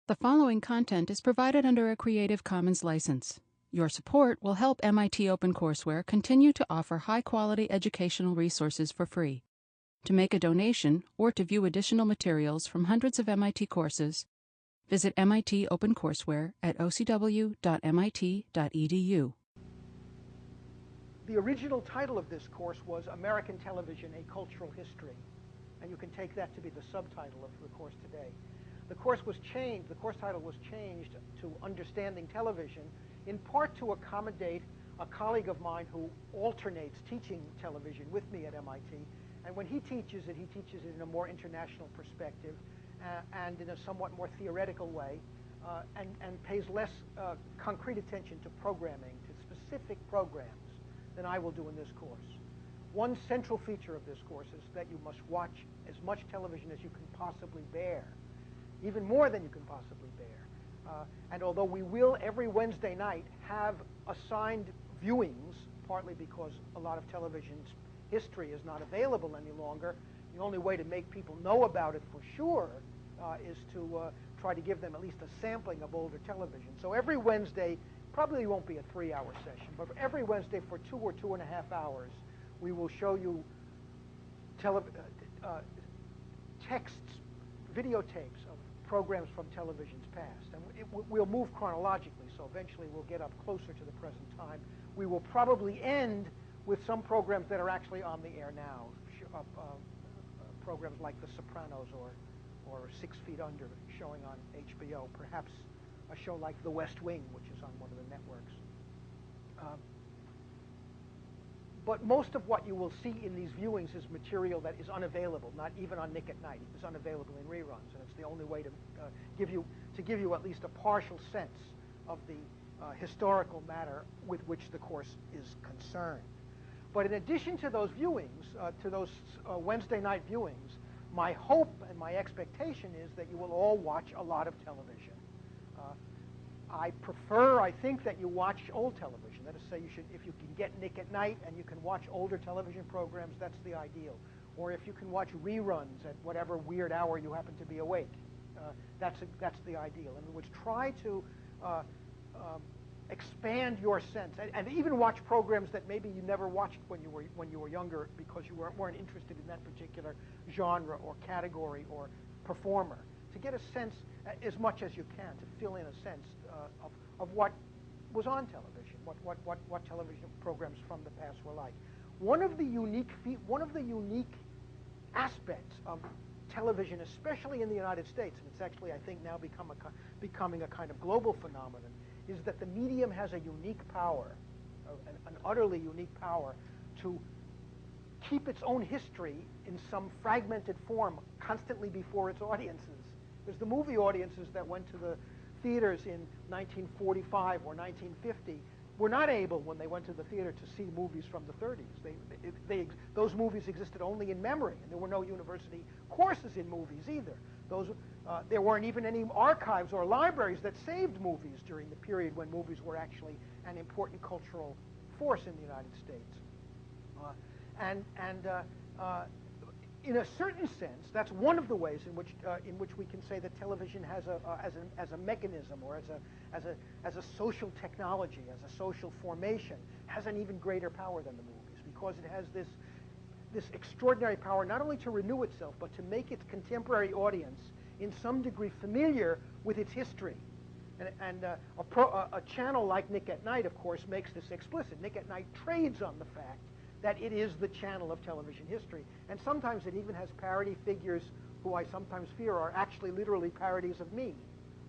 The following content is provided under a Creative Commons license. Your support will help MIT OpenCourseware continue to offer high-quality educational resources for free. To make a donation or to view additional materials from hundreds of MIT courses, visit MIT OpenCourseware at ocw.mit.edu. The original title of this course was American Television, A Cultural History, and you can take that to be the subtitle of the course today. The course title was changed to Understanding Television, in part to accommodate a colleague of mine who alternates teaching television with me at MIT. And when he teaches it in a more international perspective and in a somewhat more theoretical way, and pays less concrete attention to programming, to specific programs, than I will do in this course. One central feature of this course is that you must watch as much television as you can possibly bear, even more than you can possibly bear. And although we will every Wednesday night have assigned viewings, partly because a lot of television's history is not available any longer, the only way to make people know about it for sure is to try to give them at least a sampling of older television. So every Wednesday, probably won't be a 3-hour session, but every Wednesday for 2 or 2.5 hours, we will show you texts, videotapes of programs from television's past. And we'll move chronologically, so eventually we'll get up closer to the present time. We will probably end with some programs that are actually on the air now, programs like The Sopranos or 6 Feet Under showing on HBO, perhaps a show like The West Wing, which is on one of the networks. But most of what you will see in these viewings is material that is unavailable, not even on Nick at Night. It is unavailable in reruns, and it's the only way to give you at least a partial sense of the historical matter with which the course is concerned. But in addition to those viewings, to those Wednesday night viewings, my hope and my expectation is that you will all watch a lot of television. I think that you watch old television. That is to say, if you can get Nick at Night and you can watch older television programs, that's the ideal. Or if you can watch reruns at whatever weird hour you happen to be awake, that's the ideal. In other words, try to expand your sense, and even watch programs that maybe you never watched when you were younger because you weren't interested in that particular genre or category or performer. To get a sense, as much as you can, to fill in a sense of what was on television, what television programs from the past were like. One of the unique aspects of television, especially in the United States, and it's actually, I think, now becoming a kind of global phenomenon, is that the medium has a unique power, an utterly unique power, to keep its own history in some fragmented form constantly before its audiences. Because the movie audiences that went to the theaters in 1945 or 1950 were not able, when they went to the theater, to see movies from the 30s. Those movies existed only in memory, and there were no university courses in movies either. There weren't even any archives or libraries that saved movies during the period when movies were actually an important cultural force in the United States. In a certain sense, that's one of the ways in which we can say that television has as a mechanism, or as a social technology, as a social formation, has an even greater power than the movies, because it has this extraordinary power not only to renew itself, but to make its contemporary audience in some degree familiar with its history. And a channel like Nick at Night, of course, makes this explicit. Nick at Night trades on the fact that it is the channel of television history. And sometimes it even has parody figures who I sometimes fear are actually literally parodies of me.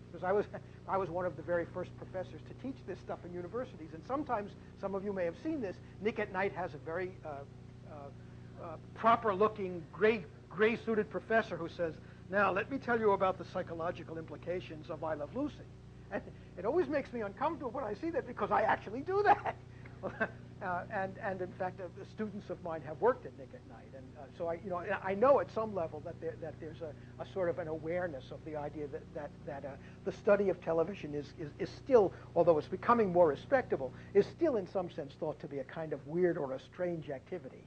Because I was one of the very first professors to teach this stuff in universities. And sometimes, some of you may have seen this, Nick at Night has a very proper-looking, gray-suited professor who says, "Now, let me tell you about the psychological implications of I Love Lucy." And it always makes me uncomfortable when I see that, because I actually do that. And in fact, students of mine have worked at Nick at Night, and so I know at some level that there's a sort of an awareness of the idea that the study of television is still, although it's becoming more respectable, is still in some sense thought to be a kind of weird or a strange activity.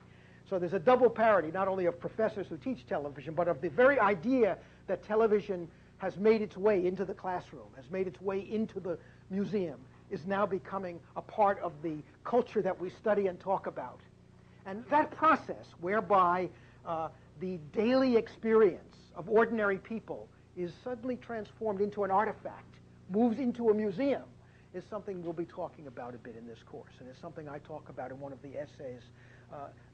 So there's a double parody, not only of professors who teach television, but of the very idea that television has made its way into the classroom, has made its way into the museum, is now becoming a part of the culture that we study and talk about. And that process, whereby the daily experience of ordinary people is suddenly transformed into an artifact, moves into a museum, is something we'll be talking about a bit in this course. And it's something I talk about in one of the essays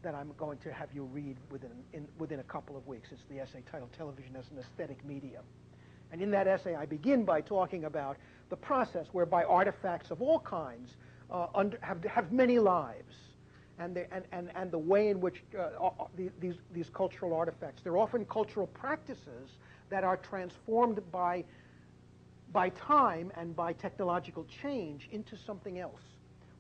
that I'm going to have you read within a couple of weeks. It's the essay titled Television as an Aesthetic Medium. And in that essay, I begin by talking about the process whereby artifacts of all kinds have many lives, and the way in which these cultural artifacts, they're often cultural practices that are transformed by time and by technological change into something else.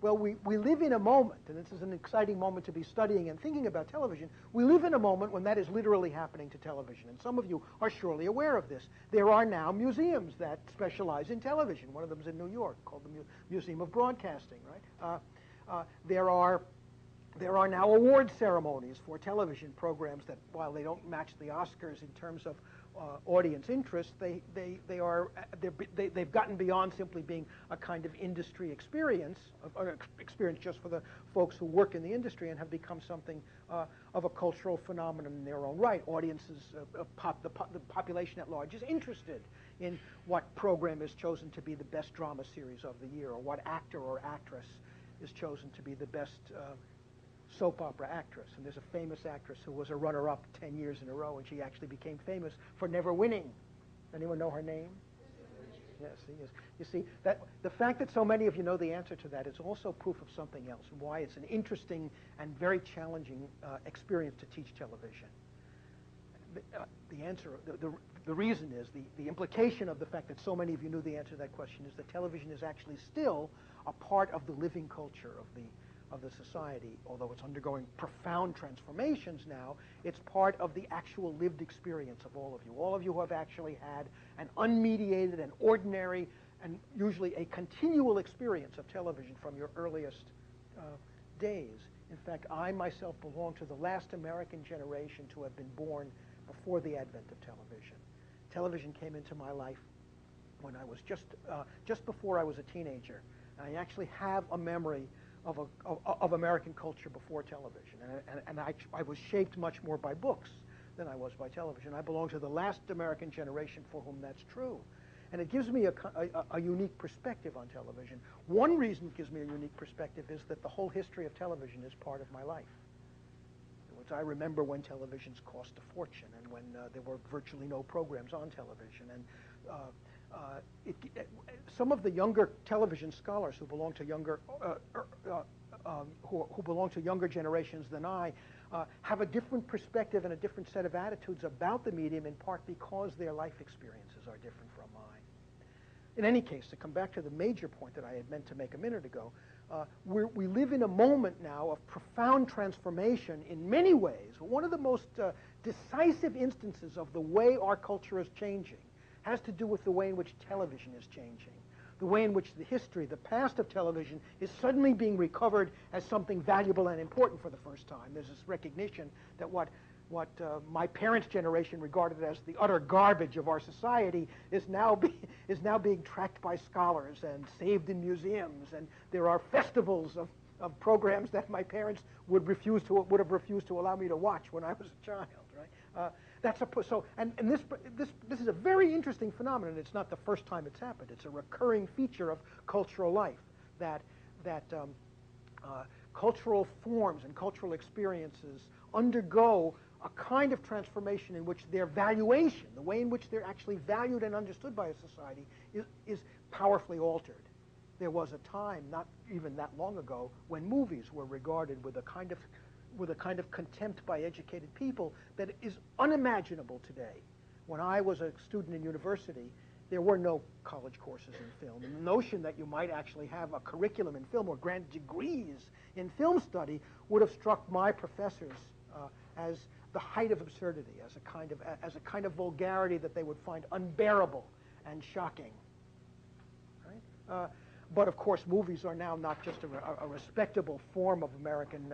Well, we live in a moment, and this is an exciting moment to be studying and thinking about television. We live in a moment when that is literally happening to television, and some of you are surely aware of this. There are now museums that specialize in television. One of them is in New York, called the Museum of Broadcasting, right? There are now award ceremonies for television programs that, while they don't match the Oscars in terms of audience interest, they've gotten beyond simply being a kind of industry experience, or experience just for the folks who work in the industry, and have become something of a cultural phenomenon in their own right. Audiences, the population at large is interested in what program is chosen to be the best drama series of the year, or what actor or actress is chosen to be the best soap opera actress. And there's a famous actress who was a runner-up 10 years in a row, and she actually became famous for never winning. Anyone know her name? Yes, yes. You see, that the fact that so many of you know the answer to that is also proof of something else, and why it's an interesting and very challenging experience to teach television. The answer, the reason is, the implication of the fact that so many of you knew the answer to that question is that television is actually still a part of the living culture of the society. Although it's undergoing profound transformations now, it's part of the actual lived experience of all of you. All of you have actually had an unmediated and ordinary and usually a continual experience of television from your earliest days. In fact, I myself belong to the last American generation to have been born before the advent of television. Television came into my life when I was just before I was a teenager. And I actually have a memory of American culture before television, and I was shaped much more by books than I was by television. I belong to the last American generation for whom that's true, and it gives me a unique perspective on television. One reason it gives me a unique perspective is that the whole history of television is part of my life. I remember when televisions cost a fortune, and when there were virtually no programs on television, and some of the younger television scholars who belong to younger generations than I have a different perspective and a different set of attitudes about the medium, in part because their life experiences are different from mine. In any case, to come back to the major point that I had meant to make a minute ago, we live in a moment now of profound transformation in many ways. One of the most decisive instances of the way our culture is changing has to do with the way in which television is changing, the way in which the history, the past of television, is suddenly being recovered as something valuable and important for the first time. There's this recognition that what my parents' generation regarded as the utter garbage of our society is now being tracked by scholars and saved in museums, and there are festivals of programs that my parents would have refused to allow me to watch when I was a child. Right? This is a very interesting phenomenon. It's not the first time it's happened. It's a recurring feature of cultural life that cultural forms and cultural experiences undergo a kind of transformation in which their valuation, the way in which they're actually valued and understood by a society, is powerfully altered. There was a time, not even that long ago, when movies were regarded with a kind of contempt by educated people that is unimaginable today. When I was a student in university, there were no college courses in film. And the notion that you might actually have a curriculum in film or grant degrees in film study would have struck my professors as the height of absurdity, as a kind of vulgarity that they would find unbearable and shocking. Right? But of course, movies are now not just a respectable form of American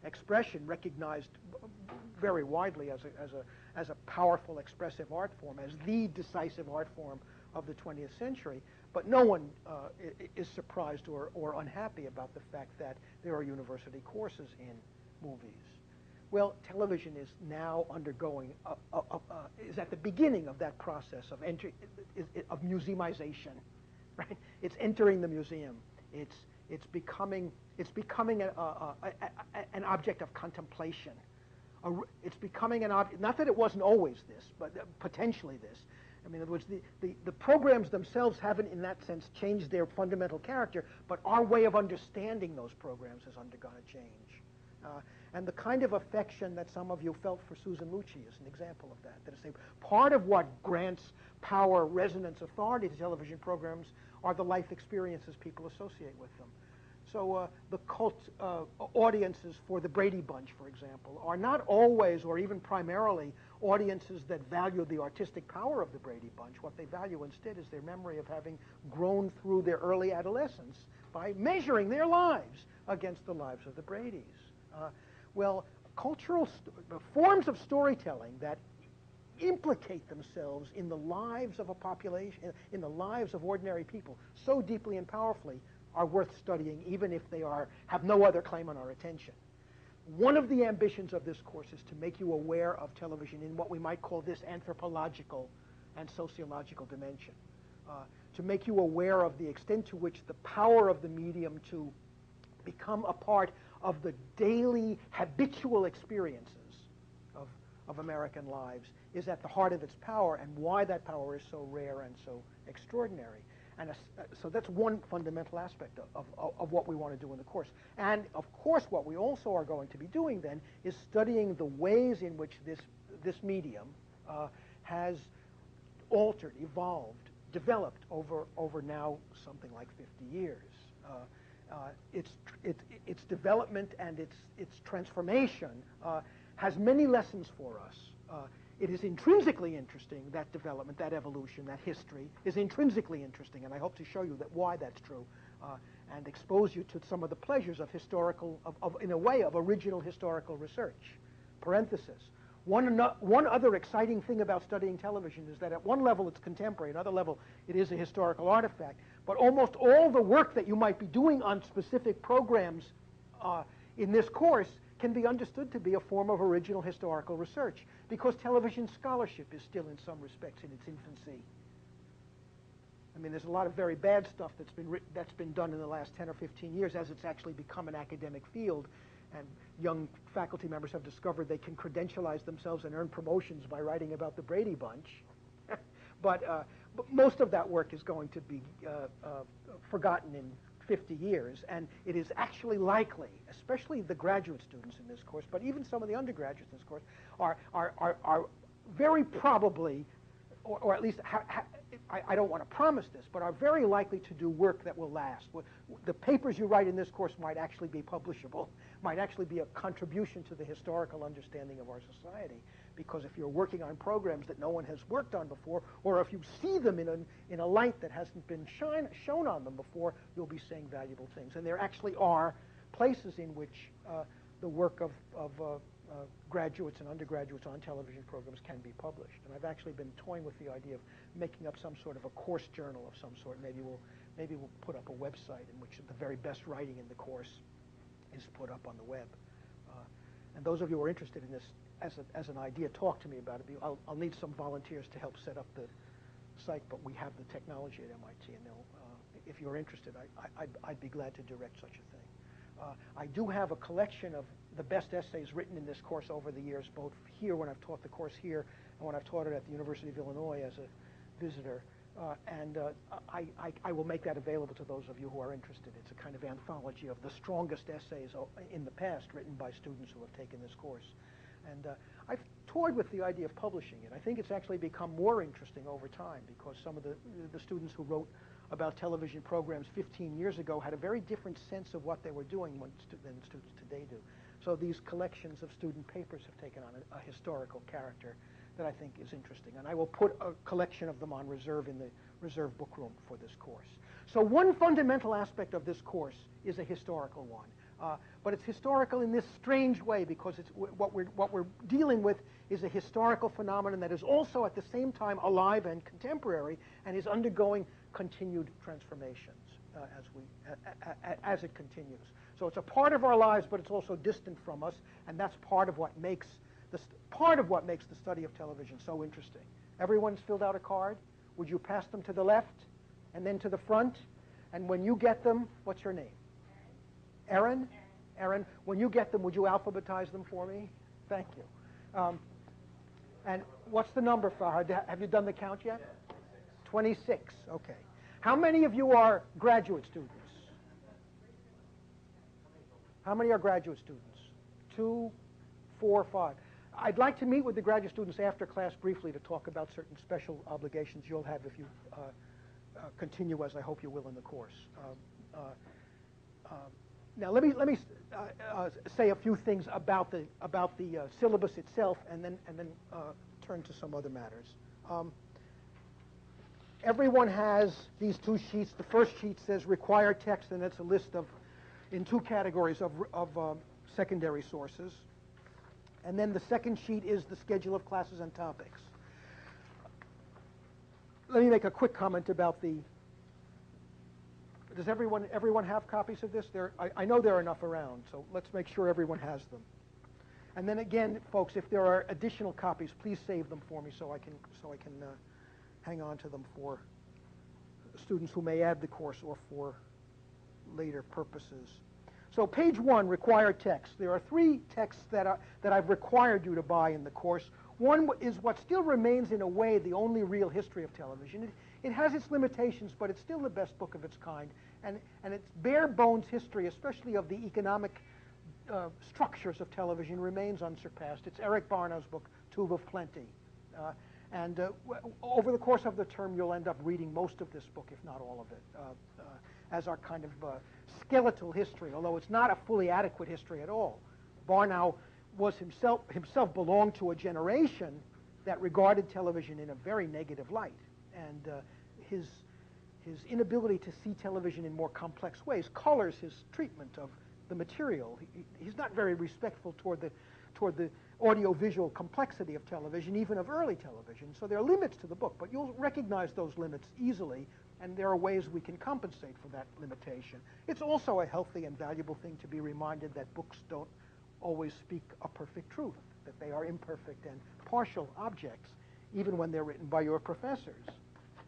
expression, recognized very widely as a powerful expressive art form, as the decisive art form of the 20th century. But no one is surprised or unhappy about the fact that there are university courses in movies. Well, television is now undergoing, is at the beginning of that process of museumization, right? It's entering the museum. It's becoming an object of contemplation. It's becoming an object, not that it wasn't always this, but potentially this. I mean, in other words, the programs themselves haven't, in that sense, changed their fundamental character, but our way of understanding those programs has undergone a change. And the kind of affection that some of you felt for Susan Lucci is an example of that. That is, part of what grants power, resonance, authority to television programs are the life experiences people associate with them. So the cult audiences for the Brady Bunch, for example, are not always or even primarily audiences that value the artistic power of the Brady Bunch. What they value instead is their memory of having grown through their early adolescence by measuring their lives against the lives of the Bradys. Well, cultural forms of storytelling that implicate themselves in the lives of a population, in the lives of ordinary people, so deeply and powerfully, are worth studying, even if they have no other claim on our attention. One of the ambitions of this course is to make you aware of television in what we might call this anthropological and sociological dimension, to make you aware of the extent to which the power of the medium to become a part of the daily habitual experiences of American lives is at the heart of its power, and why that power is so rare and so extraordinary. And so that's one fundamental aspect of what we want to do in the course. And of course, what we also are going to be doing then is studying the ways in which this medium has altered, evolved, developed over now something like 50 years. Its development and its transformation has many lessons for us. It is intrinsically interesting, that development, that evolution, that history is intrinsically interesting, and I hope to show you why that's true, and expose you to some of the pleasures of historical, in a way, of original historical research. Parenthesis. One other exciting thing about studying television is that at one level it's contemporary, another level it is a historical artifact, but almost all the work that you might be doing on specific programs in this course can be understood to be a form of original historical research, because television scholarship is still in some respects in its infancy. I mean, there's a lot of very bad stuff that's been done in the last 10 or 15 years as it's actually become an academic field, and young faculty members have discovered they can credentialize themselves and earn promotions by writing about the Brady Bunch. But most of that work is going to be forgotten in 50 years, and it is actually likely, especially the graduate students in this course, but even some of the undergraduates in this course, are very probably, or at least, I don't want to promise this, but are very likely to do work that will last. The papers you write in this course might actually be publishable, might actually be a contribution to the historical understanding of our society, because if you're working on programs that no one has worked on before, or if you see them in a light that hasn't been shown on them before, you'll be saying valuable things. And there actually are places in which the work of graduates and undergraduates on television programs can be published. And I've actually been toying with the idea of making up some sort of a course journal of some sort. Maybe we'll put up a website in which the very best writing in the course is put up on the web. And those of you who are interested in this as an idea, talk to me about it. I'll need some volunteers to help set up the site, but we have the technology at MIT, and if you're interested, I'd be glad to direct such a thing. I do have a collection of the best essays written in this course over the years, both here when I've taught the course here and when I've taught it at the University of Illinois as a visitor. I will make that available to those of you who are interested. It's a kind of anthology of the strongest essays in the past written by students who have taken this course. And I've toyed with the idea of publishing it. I think it's actually become more interesting over time, because some of the students who wrote about television programs 15 years ago had a very different sense of what they were doing than students today do. So these collections of student papers have taken on a historical character that I think is interesting. And I will put a collection of them on reserve in the reserve book room for this course. So one fundamental aspect of this course is a historical one. But it's historical in this strange way because it's what we're dealing with is a historical phenomenon that is also at the same time alive and contemporary and is undergoing continued transformations as it continues. So it's a part of our lives, but it's also distant from us, and that's part of what makes the study of television so interesting. Everyone's filled out a card. Would you pass them to the left and then to the front? And when you get them, what's your name? Erin? Erin, when you get them, would you alphabetize them for me? Thank you. And what's the number, Farhad? Have you done the count yet? 26. Okay. How many of you are graduate students? How many are graduate students? 2, 4, 5. I'd like to meet with the graduate students after class briefly to talk about certain special obligations you'll have if you continue, as I hope you will, in the course. Now, let me say a few things about the syllabus itself, and then turn to some other matters. Everyone has these two sheets. The first sheet says required text, and it's a list of, in two categories of secondary sources. And then the second sheet is the schedule of classes and topics. Let me make a quick comment about the. Does everyone have copies of this? I know there are enough around, so let's make sure everyone has them. And then again, folks, if there are additional copies, please save them for me so I can hang on to them for students who may add the course or for later purposes. So page 1, required text. There are 3 texts that I've required you to buy in the course. One is what still remains in a way the only real history of television. It has its limitations, but it's still the best book of its kind. And its bare bones history, especially of the economic structures of television, remains unsurpassed. It's Eric Barnow's book, Tube of Plenty. And over the course of the term, you'll end up reading most of this book, if not all of it, as our kind of skeletal history, although it's not a fully adequate history at all. Barnow was himself belonged to a generation that regarded television in a very negative light, and his inability to see television in more complex ways colors his treatment of the material. He's not very respectful toward the audiovisual complexity of television, even of early television. So there are limits to the book, but you'll recognize those limits easily, and there are ways we can compensate for that limitation. It's also a healthy and valuable thing to be reminded that books don't always speak a perfect truth, that they are imperfect and partial objects, even when they're written by your professors.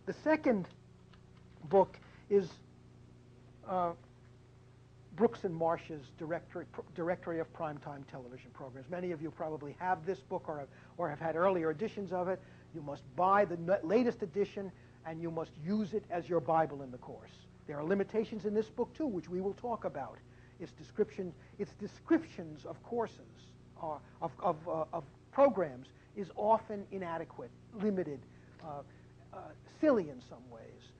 The second book is Brooks and Marsh's Directory of Primetime Television Programs. Many of you probably have this book or have had earlier editions of it. You must buy the latest edition, and you must use it as your Bible in the course. There are limitations in this book, too, which we will talk about. Its descriptions of courses, of programs, is often inadequate, limited, silly in some ways.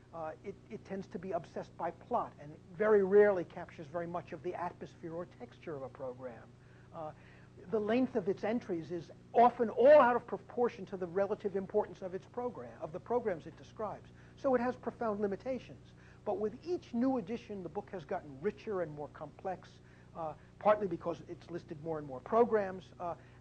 It tends to be obsessed by plot and very rarely captures very much of the atmosphere or texture of a program. The length of its entries is often all out of proportion to the relative importance of its program, of the programs it describes. So it has profound limitations. But with each new edition, the book has gotten richer and more complex, partly because it's listed more and more programs,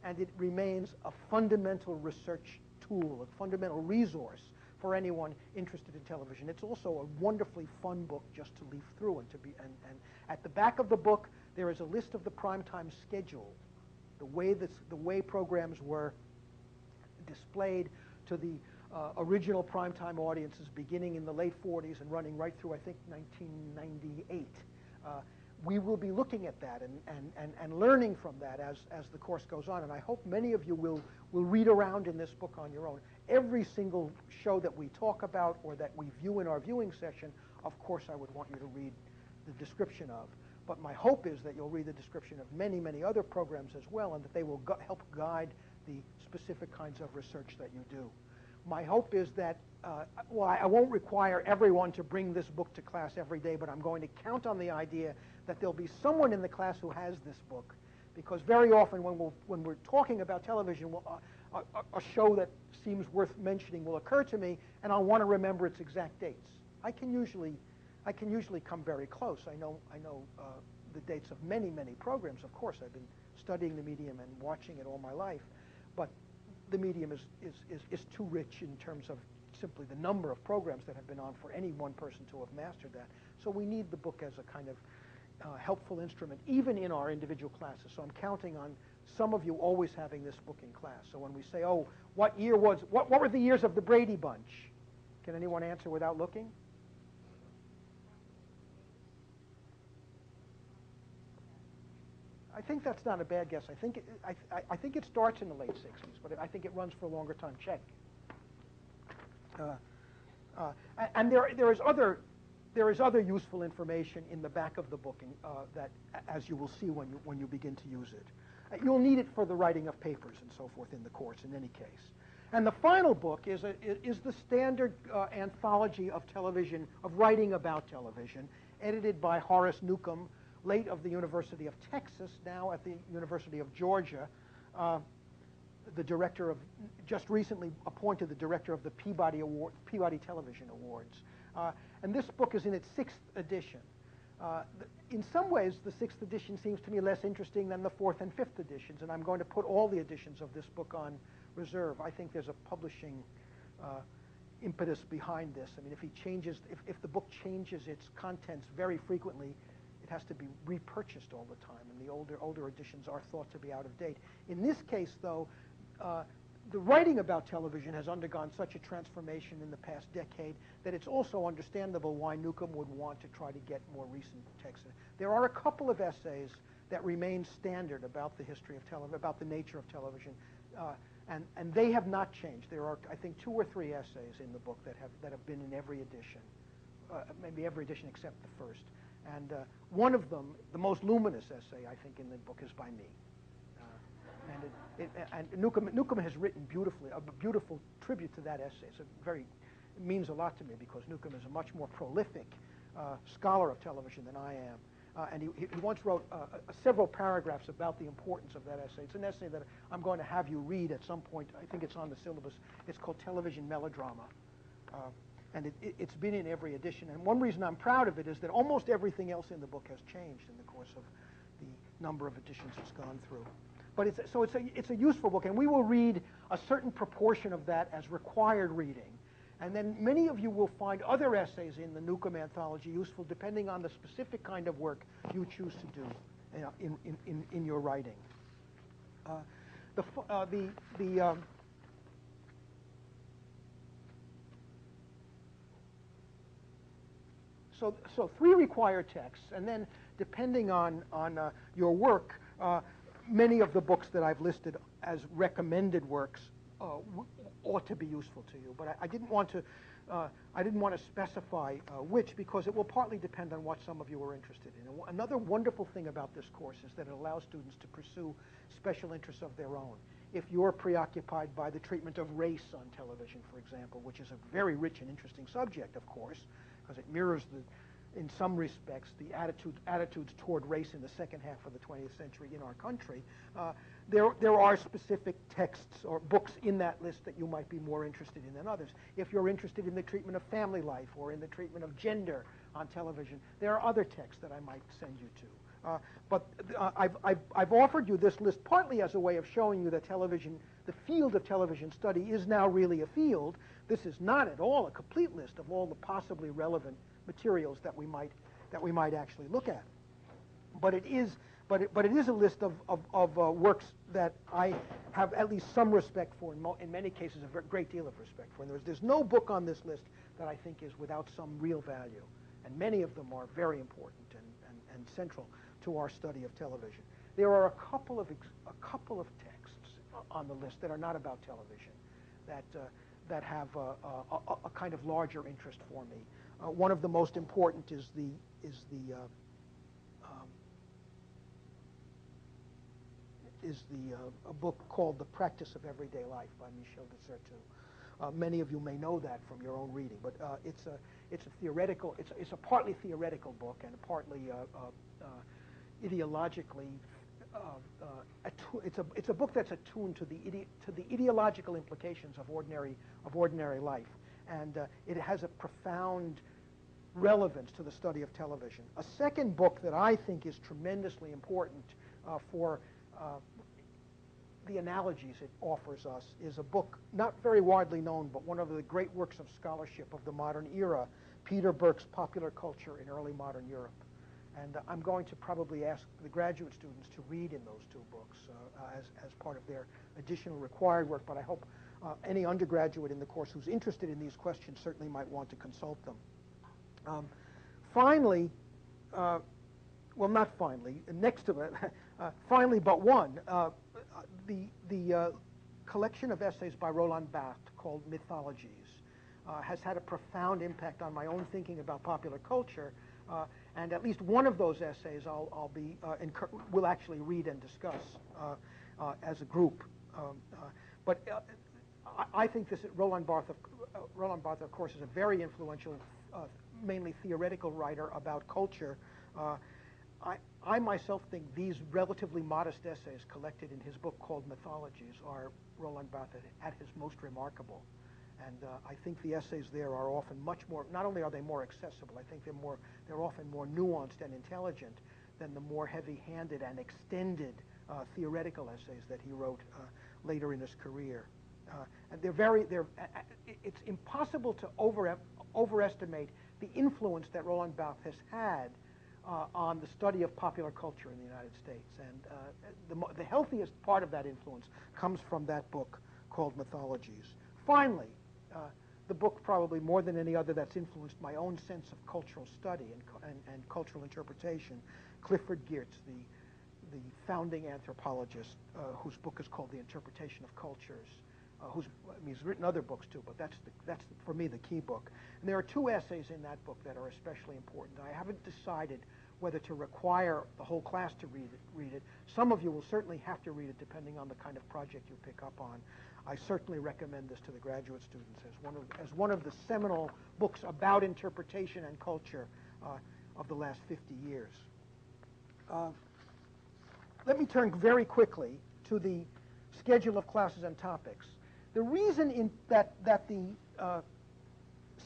and it remains a fundamental research tool, a fundamental resource for anyone interested in television. It's also a wonderfully fun book just to leaf through and and at the back of the book there is a list of the primetime schedule, the way programs were displayed to the original primetime audiences beginning in the late 40s and running right through, I think, 1998. We will be looking at that and learning from that as the course goes on, and I hope many of you will read around in this book on your own. Every single show that we talk about or that we view in our viewing session, of course I would want you to read the description of. But my hope is that you'll read the description of many, many other programs as well, and that they will help guide the specific kinds of research that you do. My hope is that, I won't require everyone to bring this book to class every day, but I'm going to count on the idea that there'll be someone in the class who has this book, because very often when we're talking about television, a show that seems worth mentioning will occur to me, and I'll want to remember its exact dates. I can usually come very close. I know the dates of many, many programs. Of course, I've been studying the medium and watching it all my life, but the medium is too rich in terms of simply the number of programs that have been on for any one person to have mastered that. So we need the book as a kind of helpful instrument, even in our individual classes. So I'm counting on some of you always having this book in class. So when we say, oh, what were the years of the Brady Bunch? Can anyone answer without looking? I think that's not a bad guess. I think it starts in the late 60s, but I think it runs for a longer time. Check. And there is other useful information in the back of the book that, as you will see when you begin to use it. You'll need it for the writing of papers and so forth in the course in any case. And the final book is the standard anthology of television, of writing about television, edited by Horace Newcomb, late of the University of Texas, now at the University of Georgia, the director of, just recently appointed the director of the Peabody Television Awards. And this book is in its 6th edition. In some ways, the 6th edition seems to me less interesting than the 4th and 5th editions, and I'm going to put all the editions of this book on reserve. I think there's a publishing impetus behind this. I mean, if the book changes its contents very frequently, it has to be repurchased all the time, and the older editions are thought to be out of date. In this case, though, the writing about television has undergone such a transformation in the past decade that it's also understandable why Newcomb would want to try to get more recent texts. There are a couple of essays that remain standard about the history of television, about the nature of television, and they have not changed. There are, I think, 2 or 3 essays in the book that have been in every edition, maybe every edition except the first. And one of them, the most luminous essay, I think, in the book is by me. And Newcomb has written a beautiful tribute to that essay. It means a lot to me because Newcomb is a much more prolific scholar of television than I am. And he once wrote several paragraphs about the importance of that essay. It's an essay that I'm going to have you read at some point. I think it's on the syllabus. It's called Television Melodrama. And it's been in every edition. And one reason I'm proud of it is that almost everything else in the book has changed in the course of the number of editions it's gone through. But it's a useful book, and we will read a certain proportion of that as required reading. And then many of you will find other essays in the Newcomb anthology useful depending on the specific kind of work you choose to do in your writing. So 3 required texts, and then depending on your work, many of the books that I've listed as recommended works ought to be useful to you. But I didn't want to specify which, because it will partly depend on what some of you are interested in. And another wonderful thing about this course is that it allows students to pursue special interests of their own. If you're preoccupied by the treatment of race on television, for example, which is a very rich and interesting subject, of course, because it mirrors in some respects, the attitudes toward race in the second half of the 20th century in our country, there are specific texts or books in that list that you might be more interested in than others. If you're interested in the treatment of family life or in the treatment of gender on television, there are other texts that I might send you to. But I've offered you this list partly as a way of showing you that television, the field of television study, is now really a field. This is not at all a complete list of all the possibly relevant materials that we might actually look at, but it is a list of works that I have at least some respect for. In many cases, a great deal of respect for. And there's no book on this list that I think is without some real value, and many of them are very important and central to our study of television. There are a couple of texts on the list that are not about television that have a kind of larger interest for me. One of the most important is a book called The Practice of Everyday Life by Michel de Certeau. Many of you may know that from your own reading, but it's a partly theoretical book and a partly ideologically. It's a book that's attuned to the ideological implications of ordinary life, and it has a profound relevance to the study of television. A second book that I think is tremendously important for the analogies it offers us is a book not very widely known, but one of the great works of scholarship of the modern era, Peter Burke's Popular Culture in Early Modern Europe. And I'm going to probably ask the graduate students to read in those two books as part of their additional required work, but I hope any undergraduate in the course who's interested in these questions certainly might want to consult them. Finally, well, not finally, next to it, finally but one, the collection of essays by Roland Barthes called Mythologies has had a profound impact on my own thinking about popular culture, and at least one of those essays we'll actually read and discuss as a group. But I think this Roland Barthes, of course, is a very influential, mainly theoretical writer about culture. I myself think these relatively modest essays collected in his book called Mythologies are Roland Barthes at his most remarkable. And I think the essays there are often much more, not only are they more accessible, I think they're often more nuanced and intelligent than the more heavy-handed and extended theoretical essays that he wrote later in his career. And it's impossible to overestimate the influence that Roland Barthes has had on the study of popular culture in the United States. And the healthiest part of that influence comes from that book called Mythologies. Finally, the book probably more than any other that's influenced my own sense of cultural study and cultural interpretation, Clifford Geertz, the founding anthropologist whose book is called The Interpretation of Cultures. He's written other books too, but that's for me the key book. And there are two essays in that book that are especially important. I haven't decided whether to require the whole class to read it. Some of you will certainly have to read it depending on the kind of project you pick up on. I certainly recommend this to the graduate students as one of the seminal books about interpretation and culture of the last 50 years. Let me turn very quickly to the schedule of classes and topics. The reason that the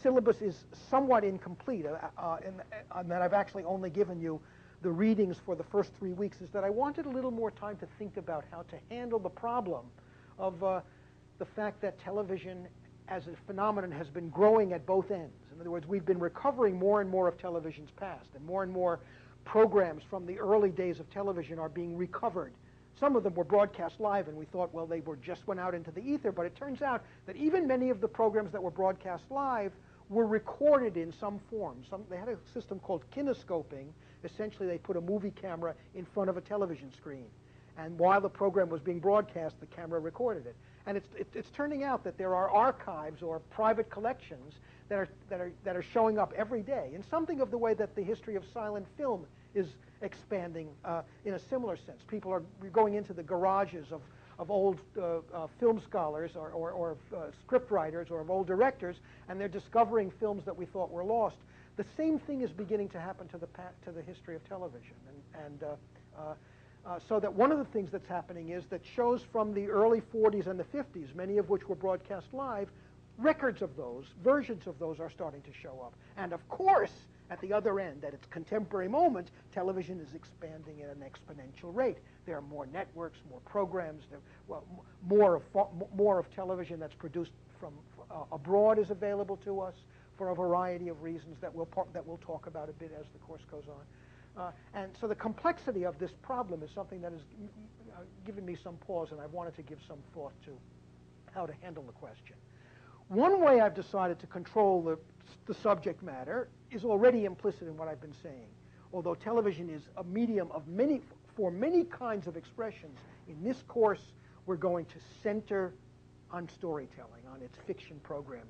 syllabus is somewhat incomplete, and that I've actually only given you the readings for the first 3 weeks, is that I wanted a little more time to think about how to handle the problem of the fact that television as a phenomenon has been growing at both ends. In other words, we've been recovering more and more of television's past, and more programs from the early days of television are being recovered. Some of them were broadcast live, and we thought, well, they just went out into the ether, but it turns out that even many of the programs that were broadcast live were recorded in some form. They had a system called kinescoping. Essentially, they put a movie camera in front of a television screen, and while the program was being broadcast, the camera recorded it. And it's turning out that there are archives or private collections that are showing up every day in something of the way that the history of silent film is expanding in a similar sense. People are going into the garages of old film scholars or script writers or of old directors, and they're discovering films that we thought were lost. The same thing is beginning to happen to the history of television, so that one of the things that's happening is that shows from the early 40s and the 50s, many of which were broadcast live, records of those, versions of those are starting to show up. And of course, at the other end, at its contemporary moment, television is expanding at an exponential rate. There are more networks, more programs, more of television that's produced from abroad is available to us for a variety of reasons that we'll talk about a bit as the course goes on. And so the complexity of this problem is something that has given me some pause, and I wanted to give some thought to how to handle the question. One way I've decided to control the subject matter is already implicit in what I've been saying. Although television is a medium for many kinds of expressions, in this course we're going to center on storytelling, on its fiction programming.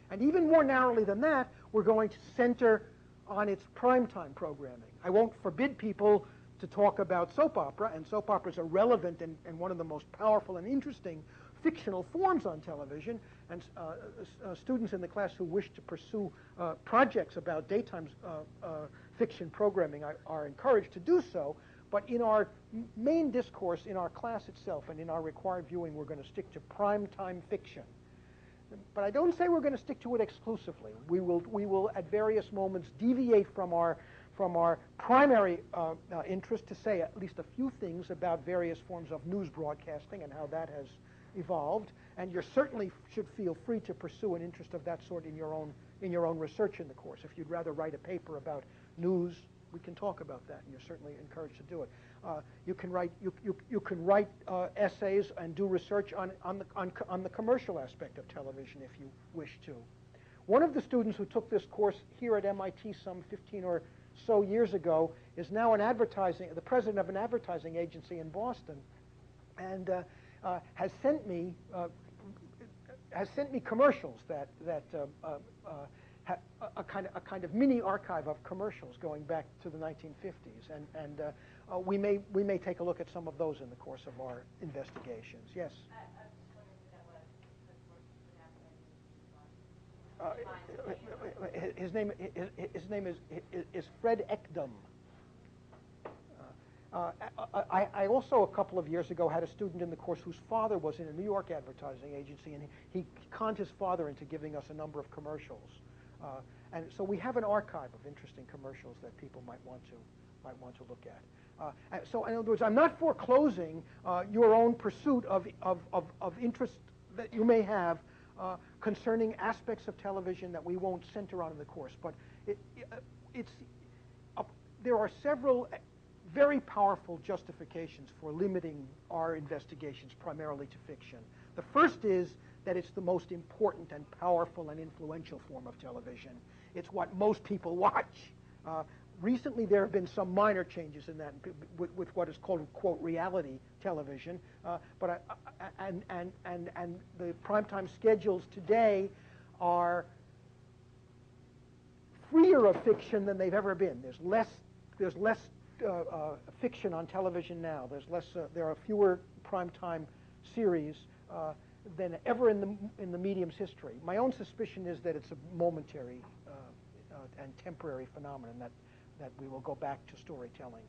And even more narrowly than that, we're going to center on its primetime programming. I won't forbid people to talk about soap opera, and soap operas are relevant and one of the most powerful and interesting fictional forms on television, and students in the class who wish to pursue projects about daytime fiction programming are encouraged to do so, but in our main discourse, in our class itself, and in our required viewing, we're going to stick to primetime fiction. But I don't say we're going to stick to it exclusively. We will at various moments deviate from our primary interest to say at least a few things about various forms of news broadcasting and how that has evolved. And you certainly should feel free to pursue an interest of that sort in your own research in the course. If you'd rather write a paper about news, we can talk about that, and you're certainly encouraged to do it. You can write essays and do research on the commercial aspect of television if you wish to. One of the students who took this course here at MIT some 15 or so years ago is now the president of an advertising agency in Boston, and has sent me commercials that a kind of mini archive of commercials going back to the 1950s, and we may take a look at some of those in the course of our investigations. Yes. His name is Fred Ekdom. I also, a couple of years ago, had a student in the course whose father was in a New York advertising agency, and he conned his father into giving us a number of commercials. And so we have an archive of interesting commercials that people might want to look at. So in other words, I'm not foreclosing your own pursuit of interest that you may have concerning aspects of television that we won't center on in the course. But there are several very powerful justifications for limiting our investigations primarily to fiction. The first is that it's the most important and powerful and influential form of television. It's what most people watch. Recently, there have been some minor changes in that with what is called, quote, reality television. But the primetime schedules today are freer of fiction than they've ever been. There's less fiction on television now. There are fewer primetime series than ever in the medium's history. My own suspicion is that it's a momentary and temporary phenomenon that we will go back to storytelling.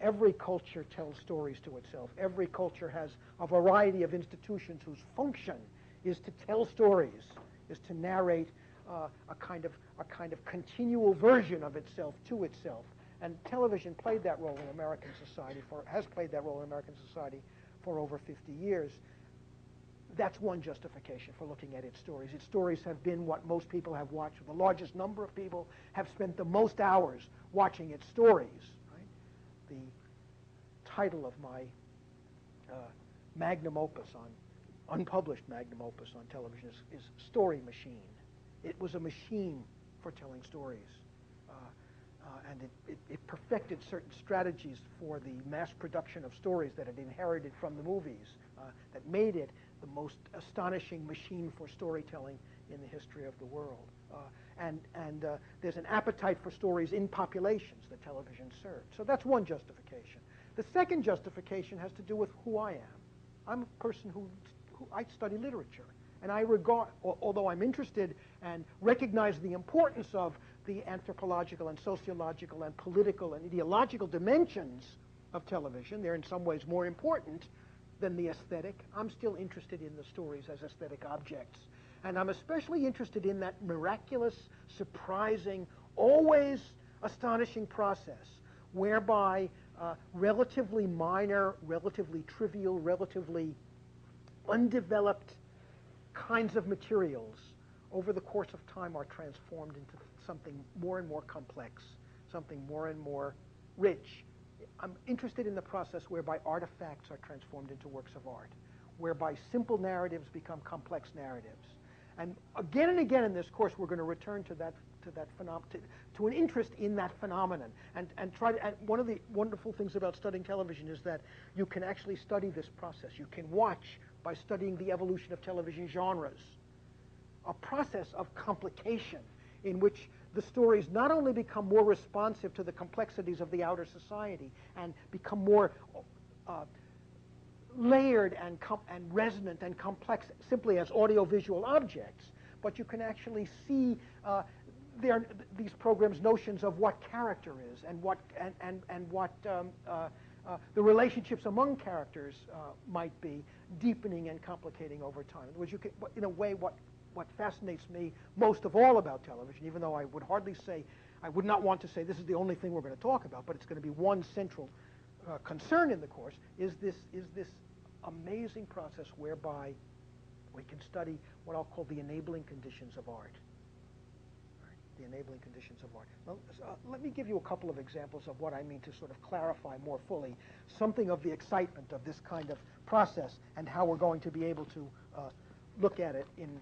Every culture tells stories to itself. Every culture has a variety of institutions whose function is to tell stories, is to narrate a kind of continual version of itself to itself. And television played that role in American society has played that role in American society for over 50 years. That's one justification for looking at its stories. Its stories have been what most people have watched. The largest number of people have spent the most hours watching its stories. Right? The title of my magnum opus unpublished magnum opus on television is Story Machine. It was a machine for telling stories. And it perfected certain strategies for the mass production of stories that it inherited from the movies that made it the most astonishing machine for storytelling in the history of the world. And there's an appetite for stories in populations that television served. So that's one justification. The second justification has to do with who I am. I'm a person who I study literature. And I regard, although I'm interested and recognize the importance of the anthropological and sociological and political and ideological dimensions of television, they're in some ways more important than the aesthetic. I'm still interested in the stories as aesthetic objects. And I'm especially interested in that miraculous, surprising, always astonishing process whereby relatively minor, relatively trivial, relatively undeveloped kinds of materials over the course of time are transformed into something more and more complex, something more and more rich. I'm interested in the process whereby artifacts are transformed into works of art, whereby simple narratives become complex narratives. And again in this course, we're going to return to that phenomenon, to an interest in that phenomenon, and try to. And one of the wonderful things about studying television is that you can actually study this process. You can watch by studying the evolution of television genres, a process of complication in which the stories not only become more responsive to the complexities of the outer society and become more layered and resonant and complex simply as audiovisual objects, but you can actually see these programs' notions of what character is and what the relationships among characters might be deepening and complicating over time. In other words, you can, in a way, what what fascinates me most of all about television, even though I would hardly say, I would not want to say this is the only thing we're going to talk about, but it's going to be one central concern in the course, is this amazing process whereby we can study what I'll call the enabling conditions of art. The enabling conditions of art. Now, let me give you a couple of examples of what I mean to sort of clarify more fully something of the excitement of this kind of process and how we're going to be able to look at it in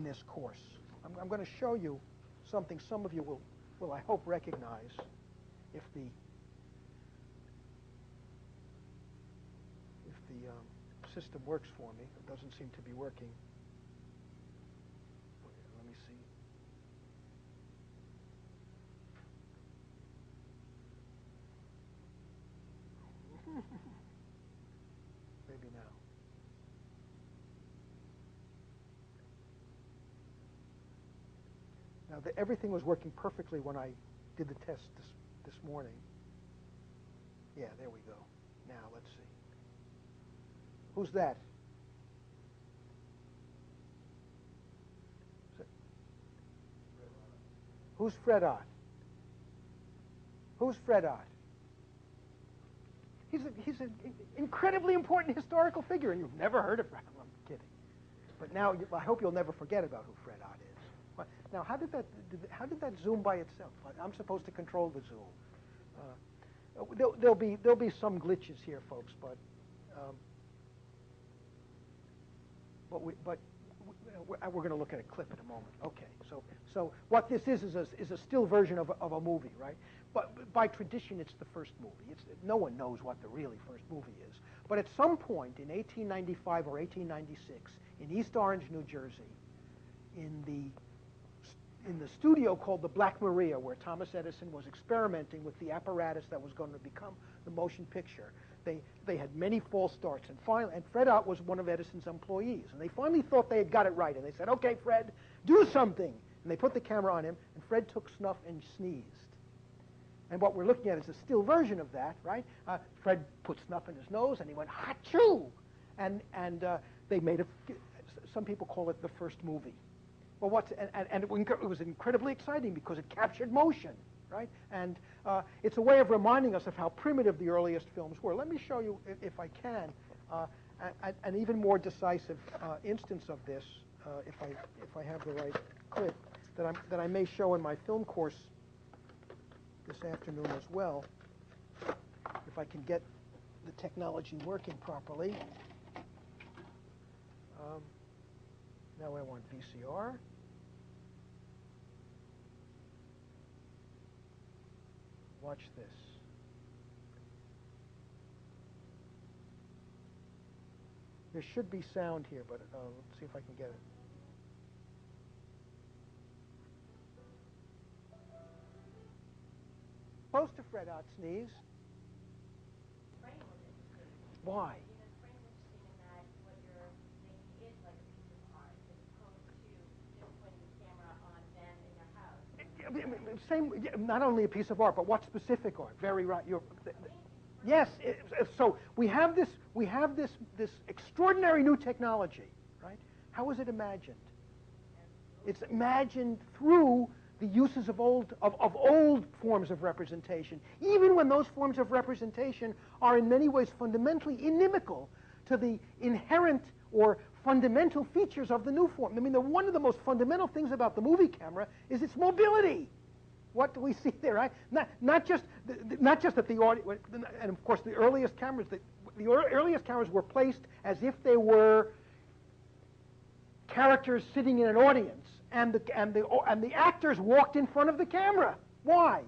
this course. I'm going to show you something some of you will I hope recognize if the system works for me. It doesn't seem to be working. Let me see. Maybe now. Now, everything was working perfectly when I did the test this morning. Yeah, there we go. Now, let's see. Who's that? Who's Fred Ott? Who's Fred Ott? He's an incredibly important historical figure, and you've never heard of him. I'm kidding. But now, I hope you'll never forget about who Fred Ott is. Now, how did that zoom by itself? I'm supposed to control the zoom. There'll be some glitches here, folks, but we're going to look at a clip in a moment. Okay, so what this is a still version of a movie, right? But by tradition, it's the first movie. No one knows what the really first movie is. But at some point in 1895 or 1896, in East Orange, New Jersey, in the studio called the Black Maria, where Thomas Edison was experimenting with the apparatus that was going to become the motion picture, they had many false starts, and Fred Ott was one of Edison's employees, and they finally thought they had got it right, and they said, "Okay, Fred, do something," and they put the camera on him, and Fred took snuff and sneezed. And what we're looking at is a still version of that, right? Fred put snuff in his nose, and he went, "Achoo!" And they made it. Some people call it the first movie. Well, it was incredibly exciting because it captured motion, right? And it's a way of reminding us of how primitive the earliest films were. Let me show you, if I can, an even more decisive instance of this, if I have the right clip, that I may show in my film course this afternoon as well, if I can get the technology working properly. Now I want VCR. Watch this. There should be sound here, but let's see if I can get it. Close to Fred Ott sneeze. Why? Same, not only a piece of art, but what specific art? Very right. Yes. So we have this extraordinary new technology, right? How is it imagined? It's imagined through the uses of old forms of representation, even when those forms of representation are in many ways fundamentally inimical to the inherent or fundamental features of the new form. I mean, one of the most fundamental things about the movie camera is its mobility. What do we see there, right? Not just that the audio, and of course the earliest cameras were placed as if they were characters sitting in an audience, and the actors walked in front of the camera. Why?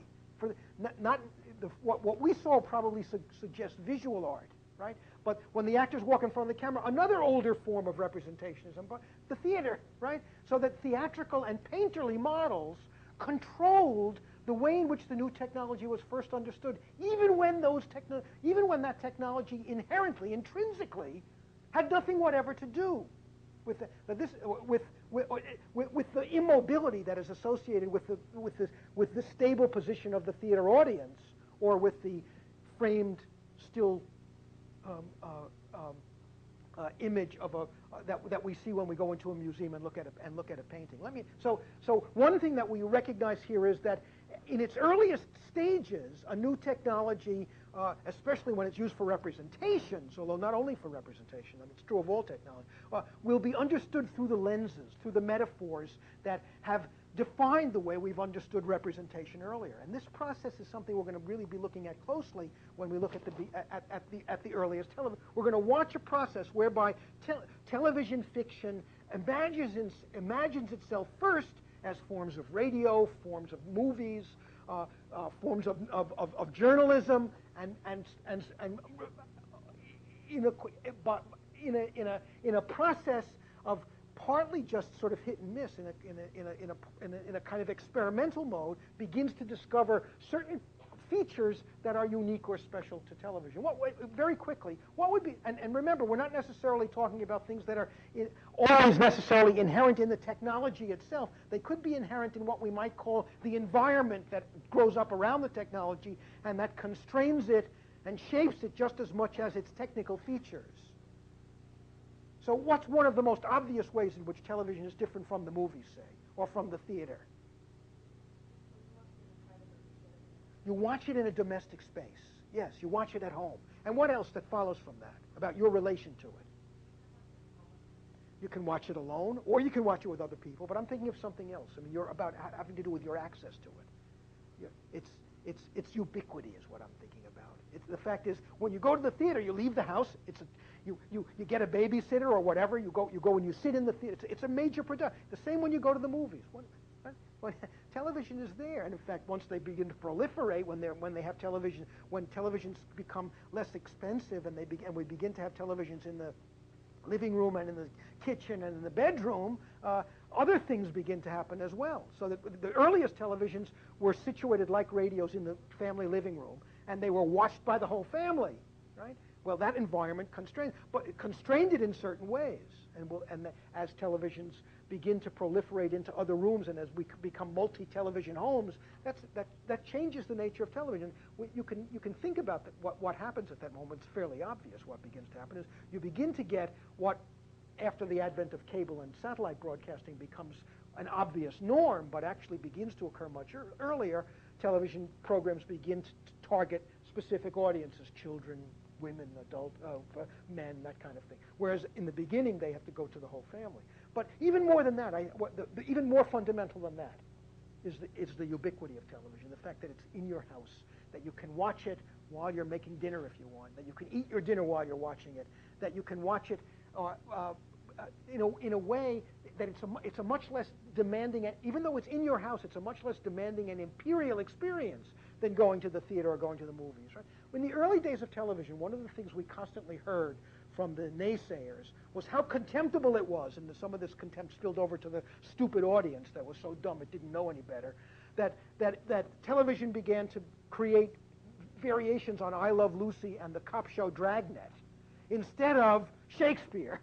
What we saw probably suggests visual art, right? But when the actors walk in front of the camera, another older form of representation is the theater, right? So that theatrical and painterly models controlled the way in which the new technology was first understood, even when that technology intrinsically, had nothing whatever to do with the immobility that is associated with the stable position of the theater audience, or with the framed still image of that we see when we go into a museum and look at a painting. So one thing that we recognize here is that in its earliest stages, a new technology, especially when it's used for representations, although not only for representation, I mean, it's true of all technology, will be understood through the lenses, through the metaphors that have defined the way we've understood representation earlier. And this process is something we're going to really be looking at closely when we look at the earliest television. We're going to watch a process whereby television fiction imagines itself first as forms of radio, forms of movies, forms of journalism, and in a process of partly just sort of hit and miss in a kind of experimental mode, begins to discover certain features that are unique or special to television. Very quickly, what would be, and remember, we're not necessarily talking about things that are always necessarily inherent in the technology itself. They could be inherent in what we might call the environment that grows up around the technology and that constrains it and shapes it just as much as its technical features. So what's one of the most obvious ways in which television is different from the movies, say, or from the theater? You watch it in a domestic space. Yes, you watch it at home. And what else that follows from that, about your relation to it? You can watch it alone, or you can watch it with other people, but I'm thinking of something else. I mean, you're about having to do with your access to it. It's ubiquity is what I'm thinking about. The fact is, when you go to the theater, you leave the house. You get a babysitter or whatever. You go and you sit in the theater. It's a major production. The same when you go to the movies. When television is there, and in fact, once they begin to proliferate, when televisions become less expensive, and we begin to have televisions in the living room and in the kitchen and in the bedroom, other things begin to happen as well. So that the earliest televisions were situated like radios in the family living room, and they were watched by the whole family, right? Well, that environment constrained it in certain ways, and as televisions begin to proliferate into other rooms, and as we become multi-television homes, that changes the nature of television. You can think about what happens at that moment. It's fairly obvious what begins to happen is you begin to get what, after the advent of cable and satellite broadcasting, becomes an obvious norm, but actually begins to occur much earlier. Television programs begin to target specific audiences: children, women, adult men, that kind of thing. Whereas in the beginning, they have to go to the whole family. But even more than that, even more fundamental than that, is the ubiquity of television. The fact that it's in your house, that you can watch it while you're making dinner if you want, that you can eat your dinner while you're watching it, that you can watch it in a way that it's a much less demanding, even though it's in your house, it's a much less demanding and imperial experience than going to the theater or going to the movies, right? In the early days of television, one of the things we constantly heard from the naysayers was how contemptible it was, and some of this contempt spilled over to the stupid audience that was so dumb it didn't know any better, that television began to create variations on I Love Lucy and the cop show Dragnet instead of Shakespeare,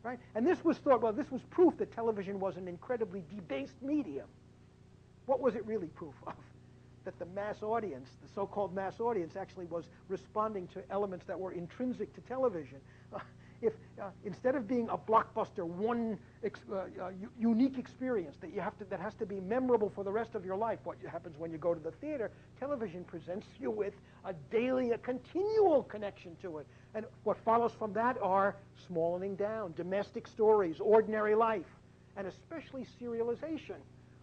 right? And this was proof that television was an incredibly debased medium. What was it really proof of? That the mass audience, the so-called mass audience, actually was responding to elements that were intrinsic to television. If instead of being a blockbuster, unique experience that has to be memorable for the rest of your life, what happens when you go to the theater, television presents you with a continual connection to it. And what follows from that are smalling down, domestic stories, ordinary life, and especially serialization.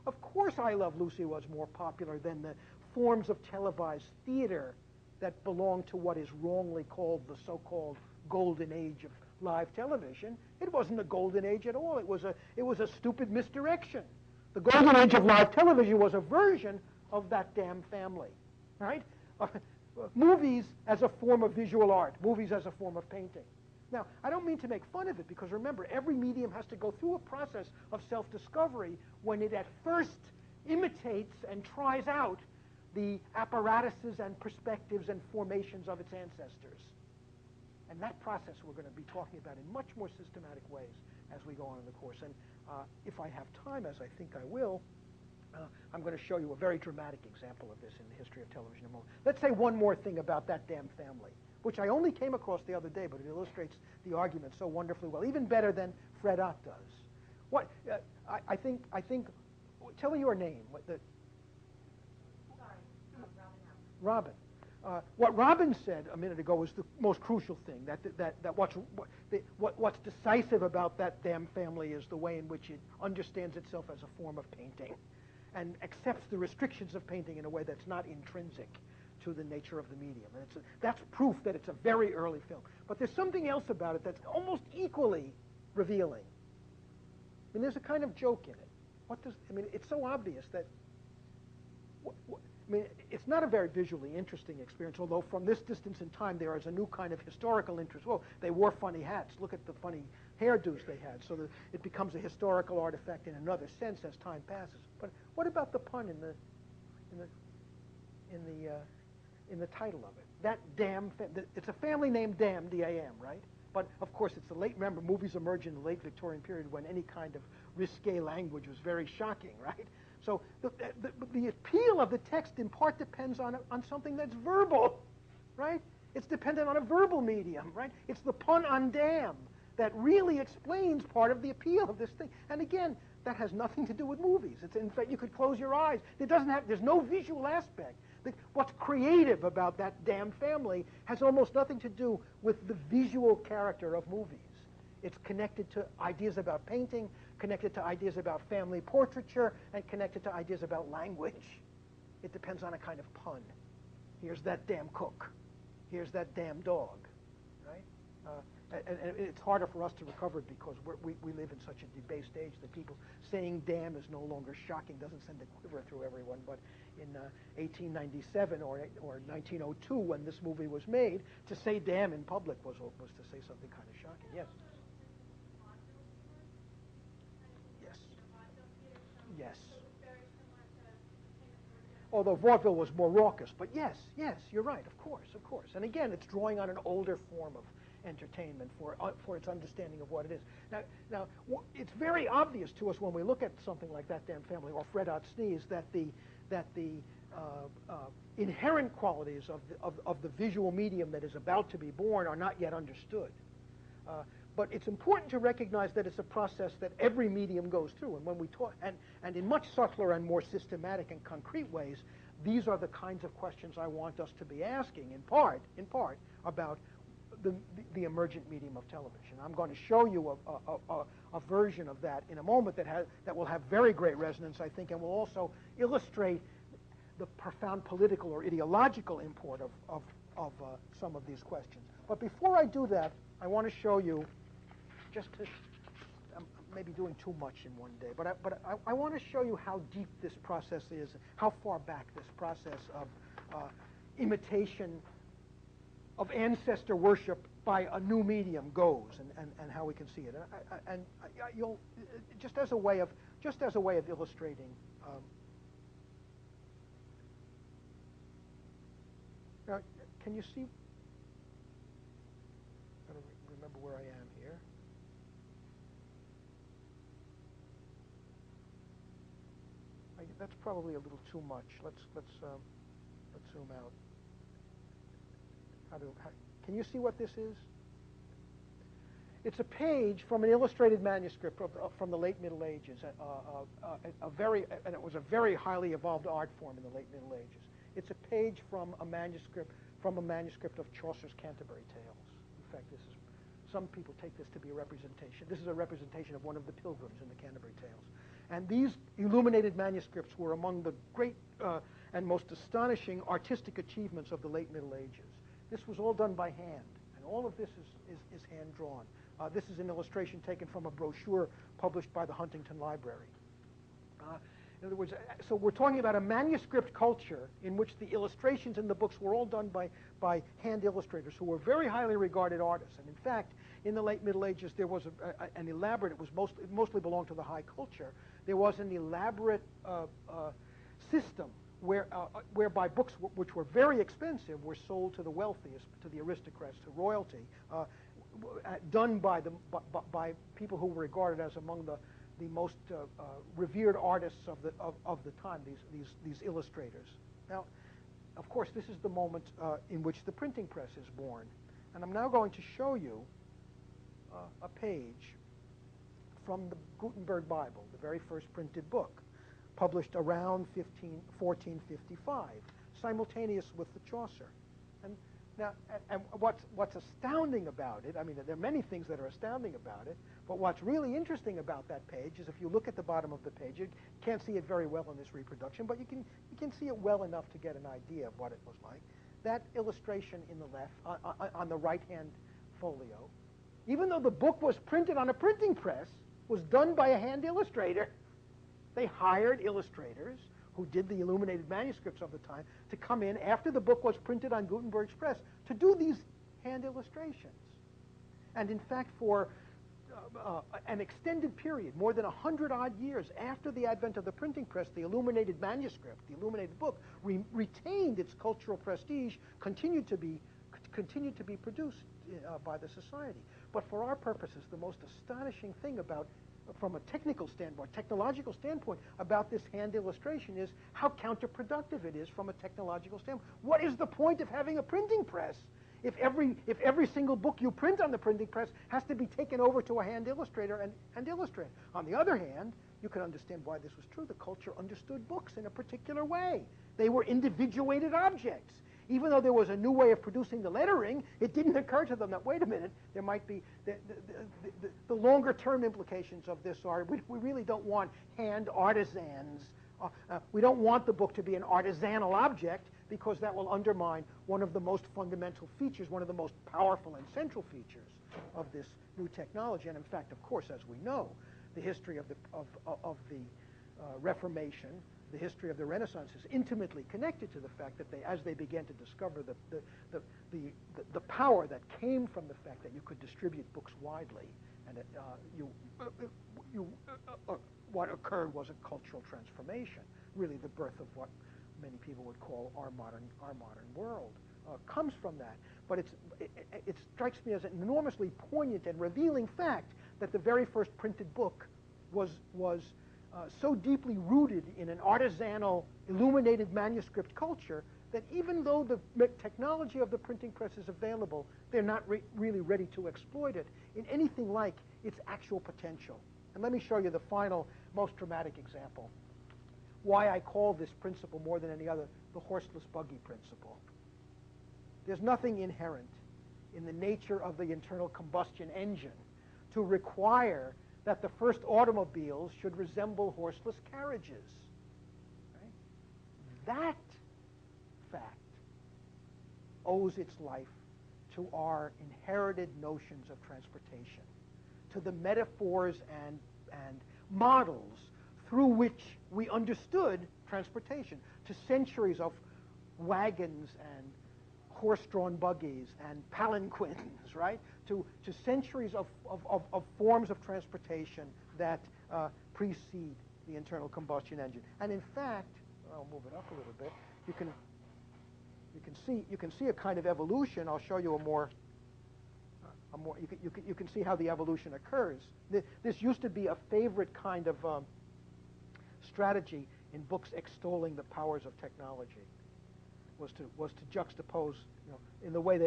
Of course, I Love Lucy was more popular than the forms of televised theater that belong to what is wrongly called the so-called golden age of live television. It wasn't a golden age at all. It was a stupid misdirection. The golden age of live television was a version of that damn family, right? Movies as a form of visual art, movies as a form of painting. Now, I don't mean to make fun of it, because remember, every medium has to go through a process of self-discovery when it at first imitates and tries out the apparatuses and perspectives and formations of its ancestors. And that process we're going to be talking about in much more systematic ways as we go on in the course. And if I have time, as I think I will, I'm going to show you a very dramatic example of this in the history of television in a moment. Let's say one more thing about that damn family. which I only came across the other day, but it illustrates the argument so wonderfully well, even better than Fred Ott does. What I think. Tell me your name. Robin. What Robin said a minute ago was the most crucial thing. That what's decisive about that damn family is the way in which it understands itself as a form of painting, and accepts the restrictions of painting in a way that's not intrinsic to the nature of the medium. And that's proof that it's a very early film. But there's something else about it that's almost equally revealing. I mean, there's a kind of joke in it. It's so obvious that. It's not a very visually interesting experience, although from this distance in time there is a new kind of historical interest. Well, they wore funny hats. Look at the funny hairdos they had, so that it becomes a historical artifact in another sense as time passes. But what about the pun in the title of it? That damn, it's a family named Dam, D-A-M, right? But of course, it's the late. Remember, movies emerged in the late Victorian period when any kind of risque language was very shocking, right? So the appeal of the text in part depends on something that's verbal, right? It's dependent on a verbal medium, right? It's the pun on damn that really explains part of the appeal of this thing. And again, that has nothing to do with movies. It's, in fact, you could close your eyes. There's no visual aspect. What's creative about that damn family has almost nothing to do with the visual character of movies. It's connected to ideas about painting, connected to ideas about family portraiture, and connected to ideas about language. It depends on a kind of pun. Here's that damn cook. Here's that damn dog, right? And it's harder for us to recover it because we live in such a debased age that people saying damn is no longer shocking, doesn't send a quiver through everyone. But in 1897 or 1902, when this movie was made, to say damn in public was to say something kind of shocking. Yes. Yes. Although vaudeville was more raucous, but yes, you're right, of course. And again, it's drawing on an older form of entertainment for its understanding of what it is. Now, it's very obvious to us when we look at something like That Damn Family or Fred Ott Sneeze that the inherent qualities of the visual medium that is about to be born are not yet understood. But it's important to recognize that it's a process that every medium goes through. And when we talk, and in much subtler and more systematic and concrete ways, these are the kinds of questions I want us to be asking, in part, about the emergent medium of television. I'm going to show you a version of that in a moment that will have very great resonance, I think, and will also illustrate the profound political or ideological import of some of these questions. But before I do that, I want to show you, I'm maybe doing too much in one day, but I want to show you how deep this process is, how far back this process of imitation of ancestor worship by a new medium goes, and how we can see it. And you'll just as a way of illustrating. Now, can you see? I don't remember where I am here. That's probably a little too much. Let's zoom out. Can you see what this is? It's a page from an illustrated manuscript from the late Middle Ages. And it was a very highly evolved art form in the late Middle Ages. It's a page from a manuscript of Chaucer's Canterbury Tales. In fact, some people take this to be a representation. This is a representation of one of the pilgrims in the Canterbury Tales. And these illuminated manuscripts were among the great and most astonishing artistic achievements of the late Middle Ages. This was all done by hand, and all of this is hand-drawn. This is an illustration taken from a brochure published by the Huntington Library. In other words, so we're talking about a manuscript culture in which the illustrations in the books were all done by hand illustrators who were very highly regarded artists. And in fact, in the late Middle Ages, there was an elaborate, it mostly belonged to the high culture, there was an elaborate system whereby books which were very expensive were sold to the wealthiest, to the aristocrats, to royalty, done by people who were regarded as among the most revered artists of the time, these illustrators. Now, of course, this is the moment in which the printing press is born. And I'm now going to show you a page from the Gutenberg Bible, the very first printed book, published around 1455, simultaneous with the Chaucer. And now, and what's astounding about it, I mean, there are many things that are astounding about it, but what's really interesting about that page is if you look at the bottom of the page, you can't see it very well in this reproduction, but you can see it well enough to get an idea of what it was like. That illustration in the left, on the right-hand folio, even though the book was printed on a printing press, was done by a hand illustrator. They hired illustrators who did the illuminated manuscripts of the time to come in after the book was printed on Gutenberg's press to do these hand illustrations. And in fact, for an extended period, more than 100-odd years after the advent of the printing press, the illuminated manuscript, the illuminated book, retained its cultural prestige, continued to be produced by the society. But for our purposes, the most astonishing thing about, from a technical standpoint, technological standpoint, about this hand illustration is how counterproductive it is from a technological standpoint. What is the point of having a printing press if every single book you print on the printing press has to be taken over to a hand illustrator and illustrated? On the other hand, you can understand why this was true. The culture understood books in a particular way. They were individuated objects. Even though there was a new way of producing the lettering, it didn't occur to them that, wait a minute, there might be the longer-term implications of this are, we really don't want hand artisans. We don't want the book to be an artisanal object because that will undermine one of the most fundamental features, one of the most powerful and central features of this new technology. And in fact, of course, as we know, the history of the Reformation, the history of the Renaissance is intimately connected to the fact that as they began to discover the power that came from the fact that you could distribute books widely, and what occurred was a cultural transformation, really the birth of what many people would call our modern world comes from that. But it strikes me as an enormously poignant and revealing fact that the very first printed book was so deeply rooted in an artisanal, illuminated manuscript culture that even though the technology of the printing press is available, they're not really ready to exploit it in anything like its actual potential. And let me show you the final, most dramatic example. Why I call this principle more than any other the horseless buggy principle. There's nothing inherent in the nature of the internal combustion engine to require that the first automobiles should resemble horseless carriages. Right? That fact owes its life to our inherited notions of transportation, to the metaphors and models through which we understood transportation, to centuries of wagons and horse-drawn buggies and palanquins, right? To centuries of forms of transportation that precede the internal combustion engine. And in fact, I'll move it up a little bit. You can see a kind of evolution. I'll show you you can see how the evolution occurs. This used to be a favorite kind of strategy in books extolling the powers of technology. Was to juxtapose, in the way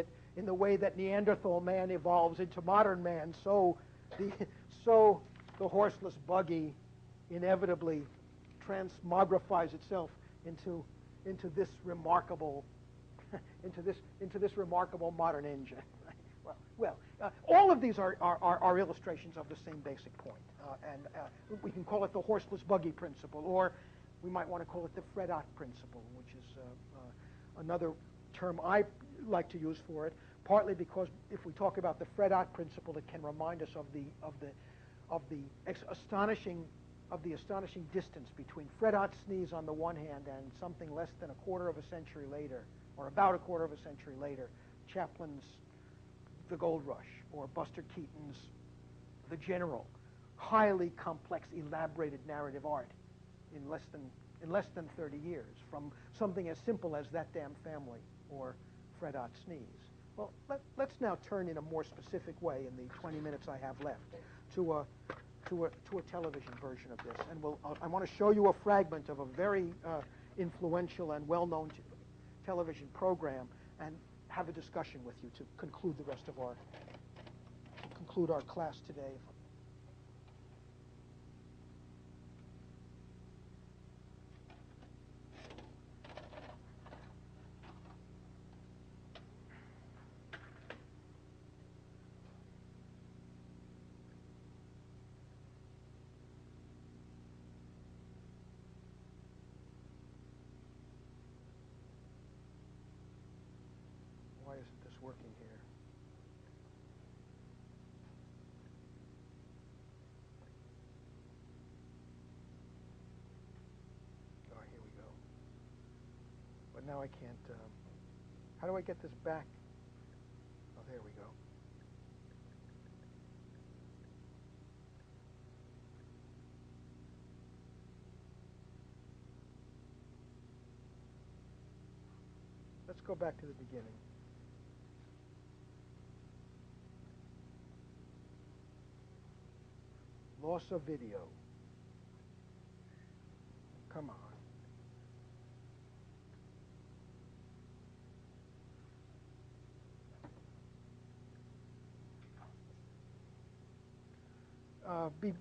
that Neanderthal man evolves into modern man, so the horseless buggy inevitably transmogrifies itself into this remarkable modern engine. Well, all of these are illustrations of the same basic point, and we can call it the horseless buggy principle, or we might want to call it the Fred-Ott principle, which is another term I like to use for it, partly because if we talk about the Fred-Ott principle, it can remind us of the astonishing distance between Fred-Ott's sneeze on the one hand and something less than a quarter of a century later, or about a quarter of a century later, Chaplin's The Gold Rush, or Buster Keaton's The General. Highly complex, elaborated narrative art in less than 30 years, from something as simple as That Damn Family or Fred-Ott sneeze. Well, let's now turn in a more specific way in the 20 minutes I have left to a television version of this. And I want to show you a fragment of a very influential and well-known television program and have a discussion with you to conclude the rest of our class today. Why isn't this working here? Oh, here we go. But now I can't. How do I get this back? Oh, there we go. Let's go back to the beginning. Loss of video. Come on.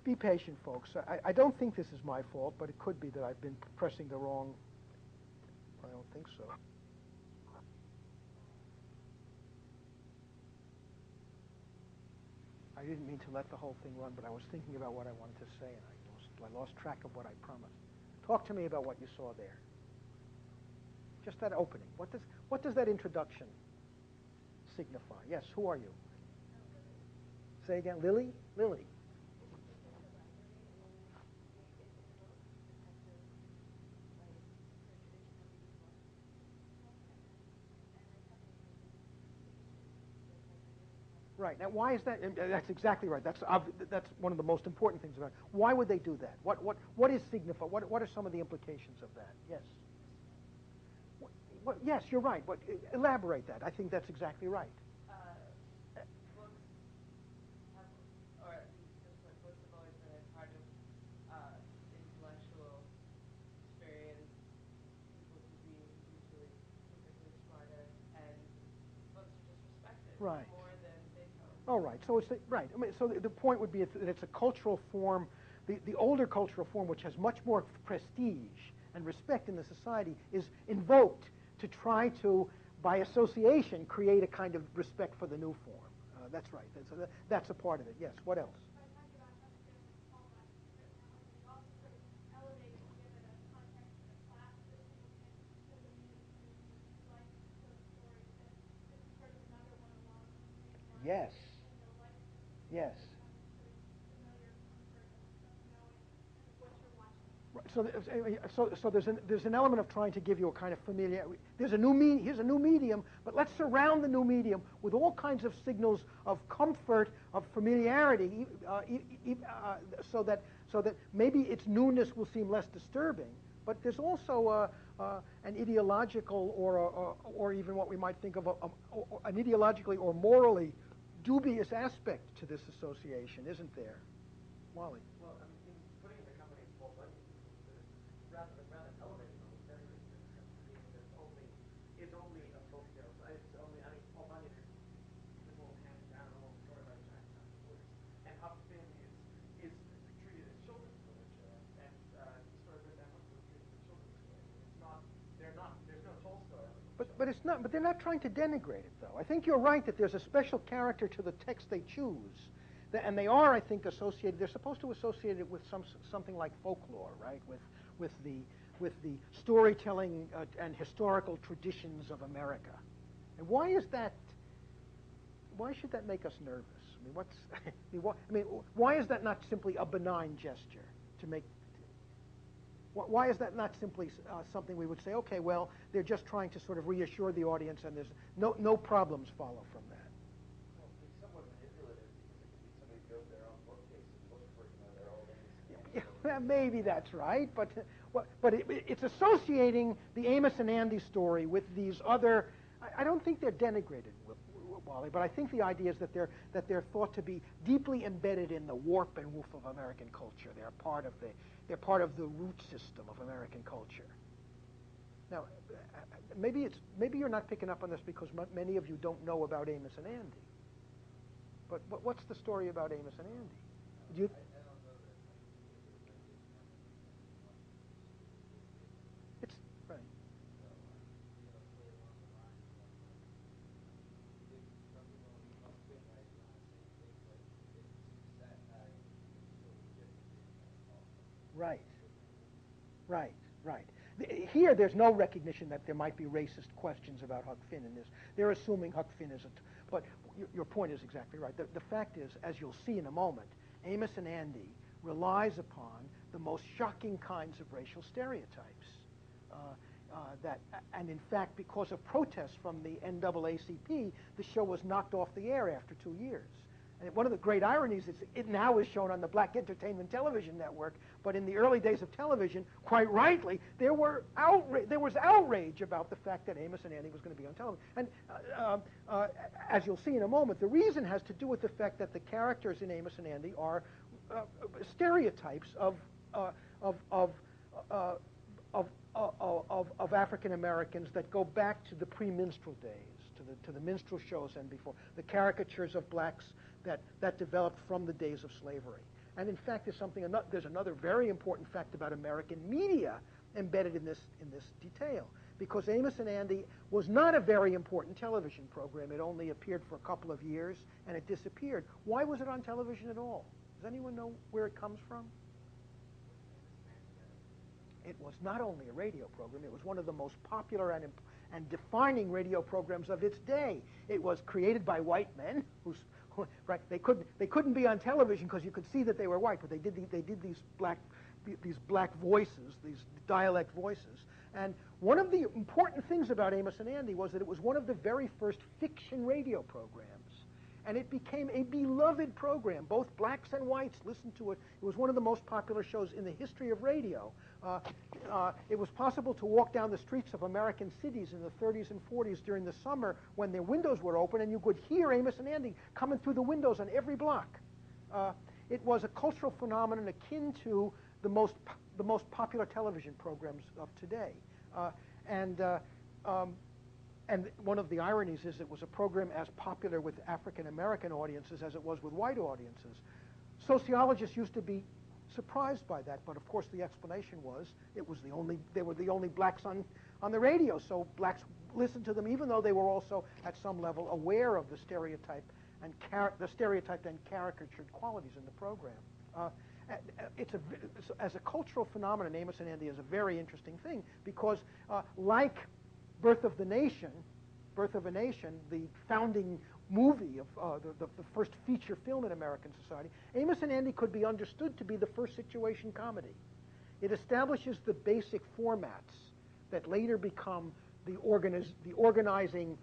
Be patient, folks. I don't think this is my fault, but it could be that I've been pressing the wrong. I don't think so. I didn't mean to let the whole thing run, but I was thinking about what I wanted to say, and I lost track of what I promised. Talk to me about what you saw there. Just that opening. What does that introduction signify? Yes, who are you? Say again, Lily? Lily. Right. Now, why is that? That's exactly right. That's one of the most important things about it. Why would they do that? What is signified? What are some of the implications of that? Yes. Yes, you're right. But elaborate that. I think that's exactly right. Books have, or at least this point, books have always been a part of intellectual experience. People can be usually typically smarter, and books are just respected Right. more than Beethoven. Oh, right. So it's right. I mean, so the point would be that it's a cultural form, the older cultural form, which has much more prestige and respect in the society, is invoked to try to, by association, create a kind of respect for the new form. That's right. That's a part of it. Yes. What else? Yes. Yes. So there's an element of trying to give you a kind of familiar. Here's a new medium, but let's surround the new medium with all kinds of signals of comfort, of familiarity, so that maybe its newness will seem less disturbing. But there's also an ideological or even what we might think of an ideologically or morally dubious aspect to this association, isn't there, Wally? Well, I mean, in putting in the company of Paul Bunyan, rather than elevating or denigrating it as being that it's only a folk tale. It's only, I mean, Paul Bunyan is all handed down, an old story by Chinese woods, and Huck Finn is treated as children's literature, and the story of Rip Van Winkle is treated as a children's story. It's not. There's no Tolstoy on it. But it's not. But they're not trying to denigrate it, though. I think you're right that there's a special character to the text they choose, and they are, I think, associated. They're supposed to associate it with something like folklore, right? With the storytelling and historical traditions of America. And why is that? Why should that make us nervous? I mean, why is that not simply a benign gesture to make? Why is that not simply something we would say, okay, well, they're just trying to sort of reassure the audience, and there's no problems follow from that? Well, it's somewhat manipulative because it could be somebody who goes to their own bookcase and looks for their old Amos. Maybe that's right, but it's associating the Amos and Andy story with these other. I don't think they're denigrated, Wally, but I think the idea is that they're thought to be deeply embedded in the warp and woof of American culture. They're part of the root system of American culture. Now, maybe you're not picking up on this because many of you don't know about Amos and Andy. But what's the story about Amos and Andy? Do you, it's right. Right, right, right. Here, there's no recognition that there might be racist questions about Huck Finn in this. They're assuming Huck Finn is but your point is exactly right. The fact is, as you'll see in a moment, Amos and Andy relies upon the most shocking kinds of racial stereotypes. And in fact, because of protests from the NAACP, the show was knocked off the air after 2 years. And one of the great ironies is it now is shown on the Black Entertainment Television Network, but in the early days of television, quite rightly, there was outrage about the fact that Amos and Andy was going to be on television. And as you'll see in a moment, the reason has to do with the fact that the characters in Amos and Andy are stereotypes of African Americans that go back to the pre-minstrel days, to the minstrel shows and before, the caricatures of blacks that developed from the days of slavery. And in fact, there's another very important fact about American media embedded in this detail, because Amos and Andy was not a very important television program. It only appeared for a couple of years and it disappeared. Why was it on television at all? Does anyone know where it comes from? It was not only a radio program, it was one of the most popular and defining radio programs of its day. It was created by white men right, they couldn't be on television because you could see that they were white, but they did these black voices, these dialect voices. And one of the important things about Amos and Andy was that it was one of the very first fiction radio programs. And it became a beloved program. Both blacks and whites listened to it. It was one of the most popular shows in the history of radio. It was possible to walk down the streets of American cities in the 30s and 40s during the summer when their windows were open, and you could hear Amos and Andy coming through the windows on every block. It was a cultural phenomenon akin to the most popular television programs of today. And one of the ironies is it was a program as popular with African American audiences as it was with white audiences. Sociologists used to be surprised by that, but of course the explanation was they were the only blacks on the radio, so blacks listened to them even though they were also at some level aware of the stereotype and caricatured qualities in the program. As a cultural phenomenon, Amos and Andy is a very interesting thing because like Birth of a Nation, the founding movie of the first feature film in American society, Amos and Andy could be understood to be the first situation comedy. It establishes the basic formats that later become the organizing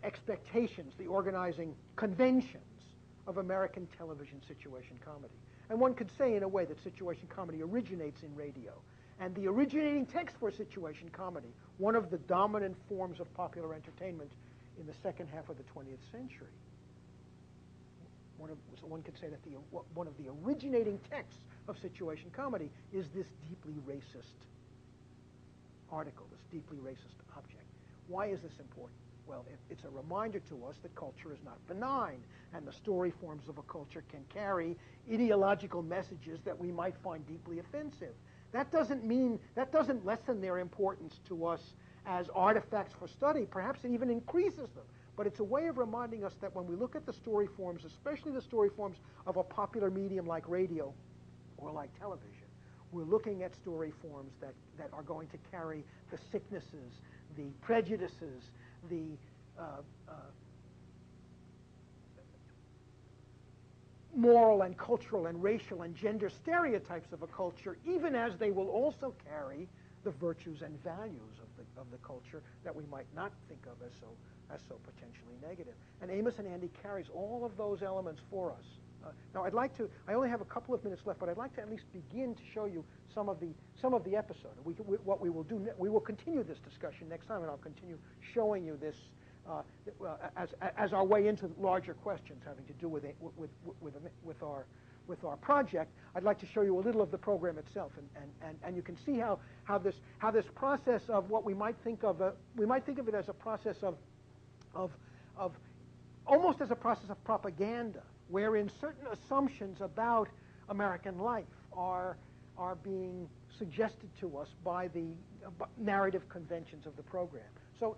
expectations, the organizing conventions of American television situation comedy. And one could say in a way that situation comedy originates in radio. And the originating text for situation comedy, one of the dominant forms of popular entertainment in the second half of the 20th century. One could say that one of the originating texts of situation comedy is this deeply racist article, this deeply racist object. Why is this important? Well, it's a reminder to us that culture is not benign, and the story forms of a culture can carry ideological messages that we might find deeply offensive. That doesn't lessen their importance to us as artifacts for study. Perhaps it even increases them. But it's a way of reminding us that when we look at the story forms, especially the story forms of a popular medium like radio or like television, we're looking at story forms that are going to carry the sicknesses, the prejudices, the moral and cultural and racial and gender stereotypes of a culture, even as they will also carry the virtues and values of the culture that we might not think of as so potentially negative. And Amos and Andy carries all of those elements for us. Now, I only have a couple of minutes left, but I'd like to at least begin to show you some of the episode. What we will do, we will continue this discussion next time, and I'll continue showing you this as our way into larger questions having to do with with our project, I'd like to show you a little of the program itself, and you can see how this process of what we might think of it as a process of almost as a process of propaganda, wherein certain assumptions about American life are being suggested to us by the narrative conventions of the program. So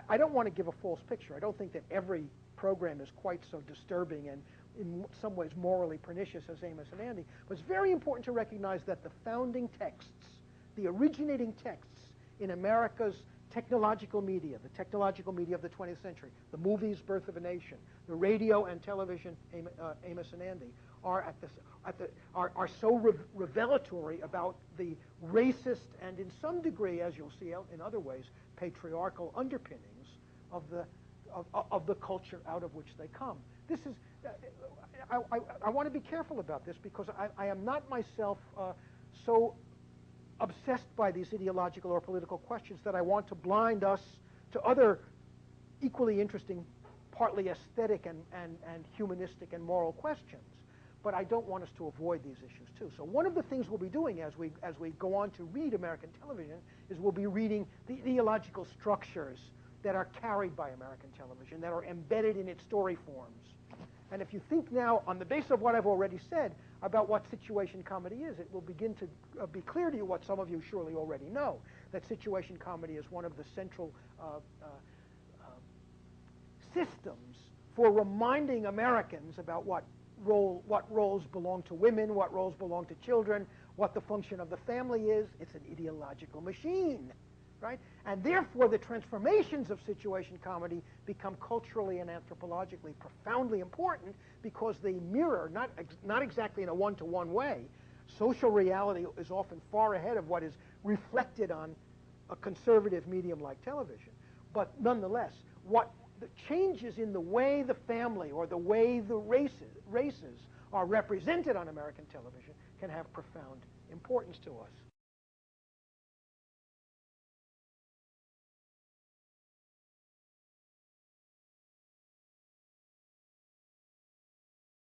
I don't want to give a false picture. I don't think that every program is quite so disturbing and in some ways morally pernicious as Amos and Andy, but it's very important to recognize that the founding texts, the originating texts in America's technological media, the technological media of the 20th century, the movies, Birth of a Nation, the radio and television, Amos and Andy, are so revelatory about the racist and, in some degree, as you'll see in other ways, patriarchal underpinnings of the culture out of which they come. This is, I want to be careful about this because I am not myself so obsessed by these ideological or political questions that I want to blind us to other equally interesting, partly aesthetic and humanistic and moral questions. But I don't want us to avoid these issues too. So one of the things we'll be doing as we go on to read American television is we'll be reading the ideological structures that are carried by American television, that are embedded in its story forms. And if you think now, on the basis of what I've already said about what situation comedy is, it will begin to be clear to you what some of you surely already know, that situation comedy is one of the central systems for reminding Americans about what roles belong to women, what roles belong to children, what the function of the family is. It's an ideological machine, right? And therefore, the transformations of situation comedy become culturally and anthropologically profoundly important because they mirror, not exactly in a one-to-one way. Social reality is often far ahead of what is reflected on a conservative medium like television. But nonetheless, what the changes in the way the family or the way the races are represented on American television can have profound importance to us.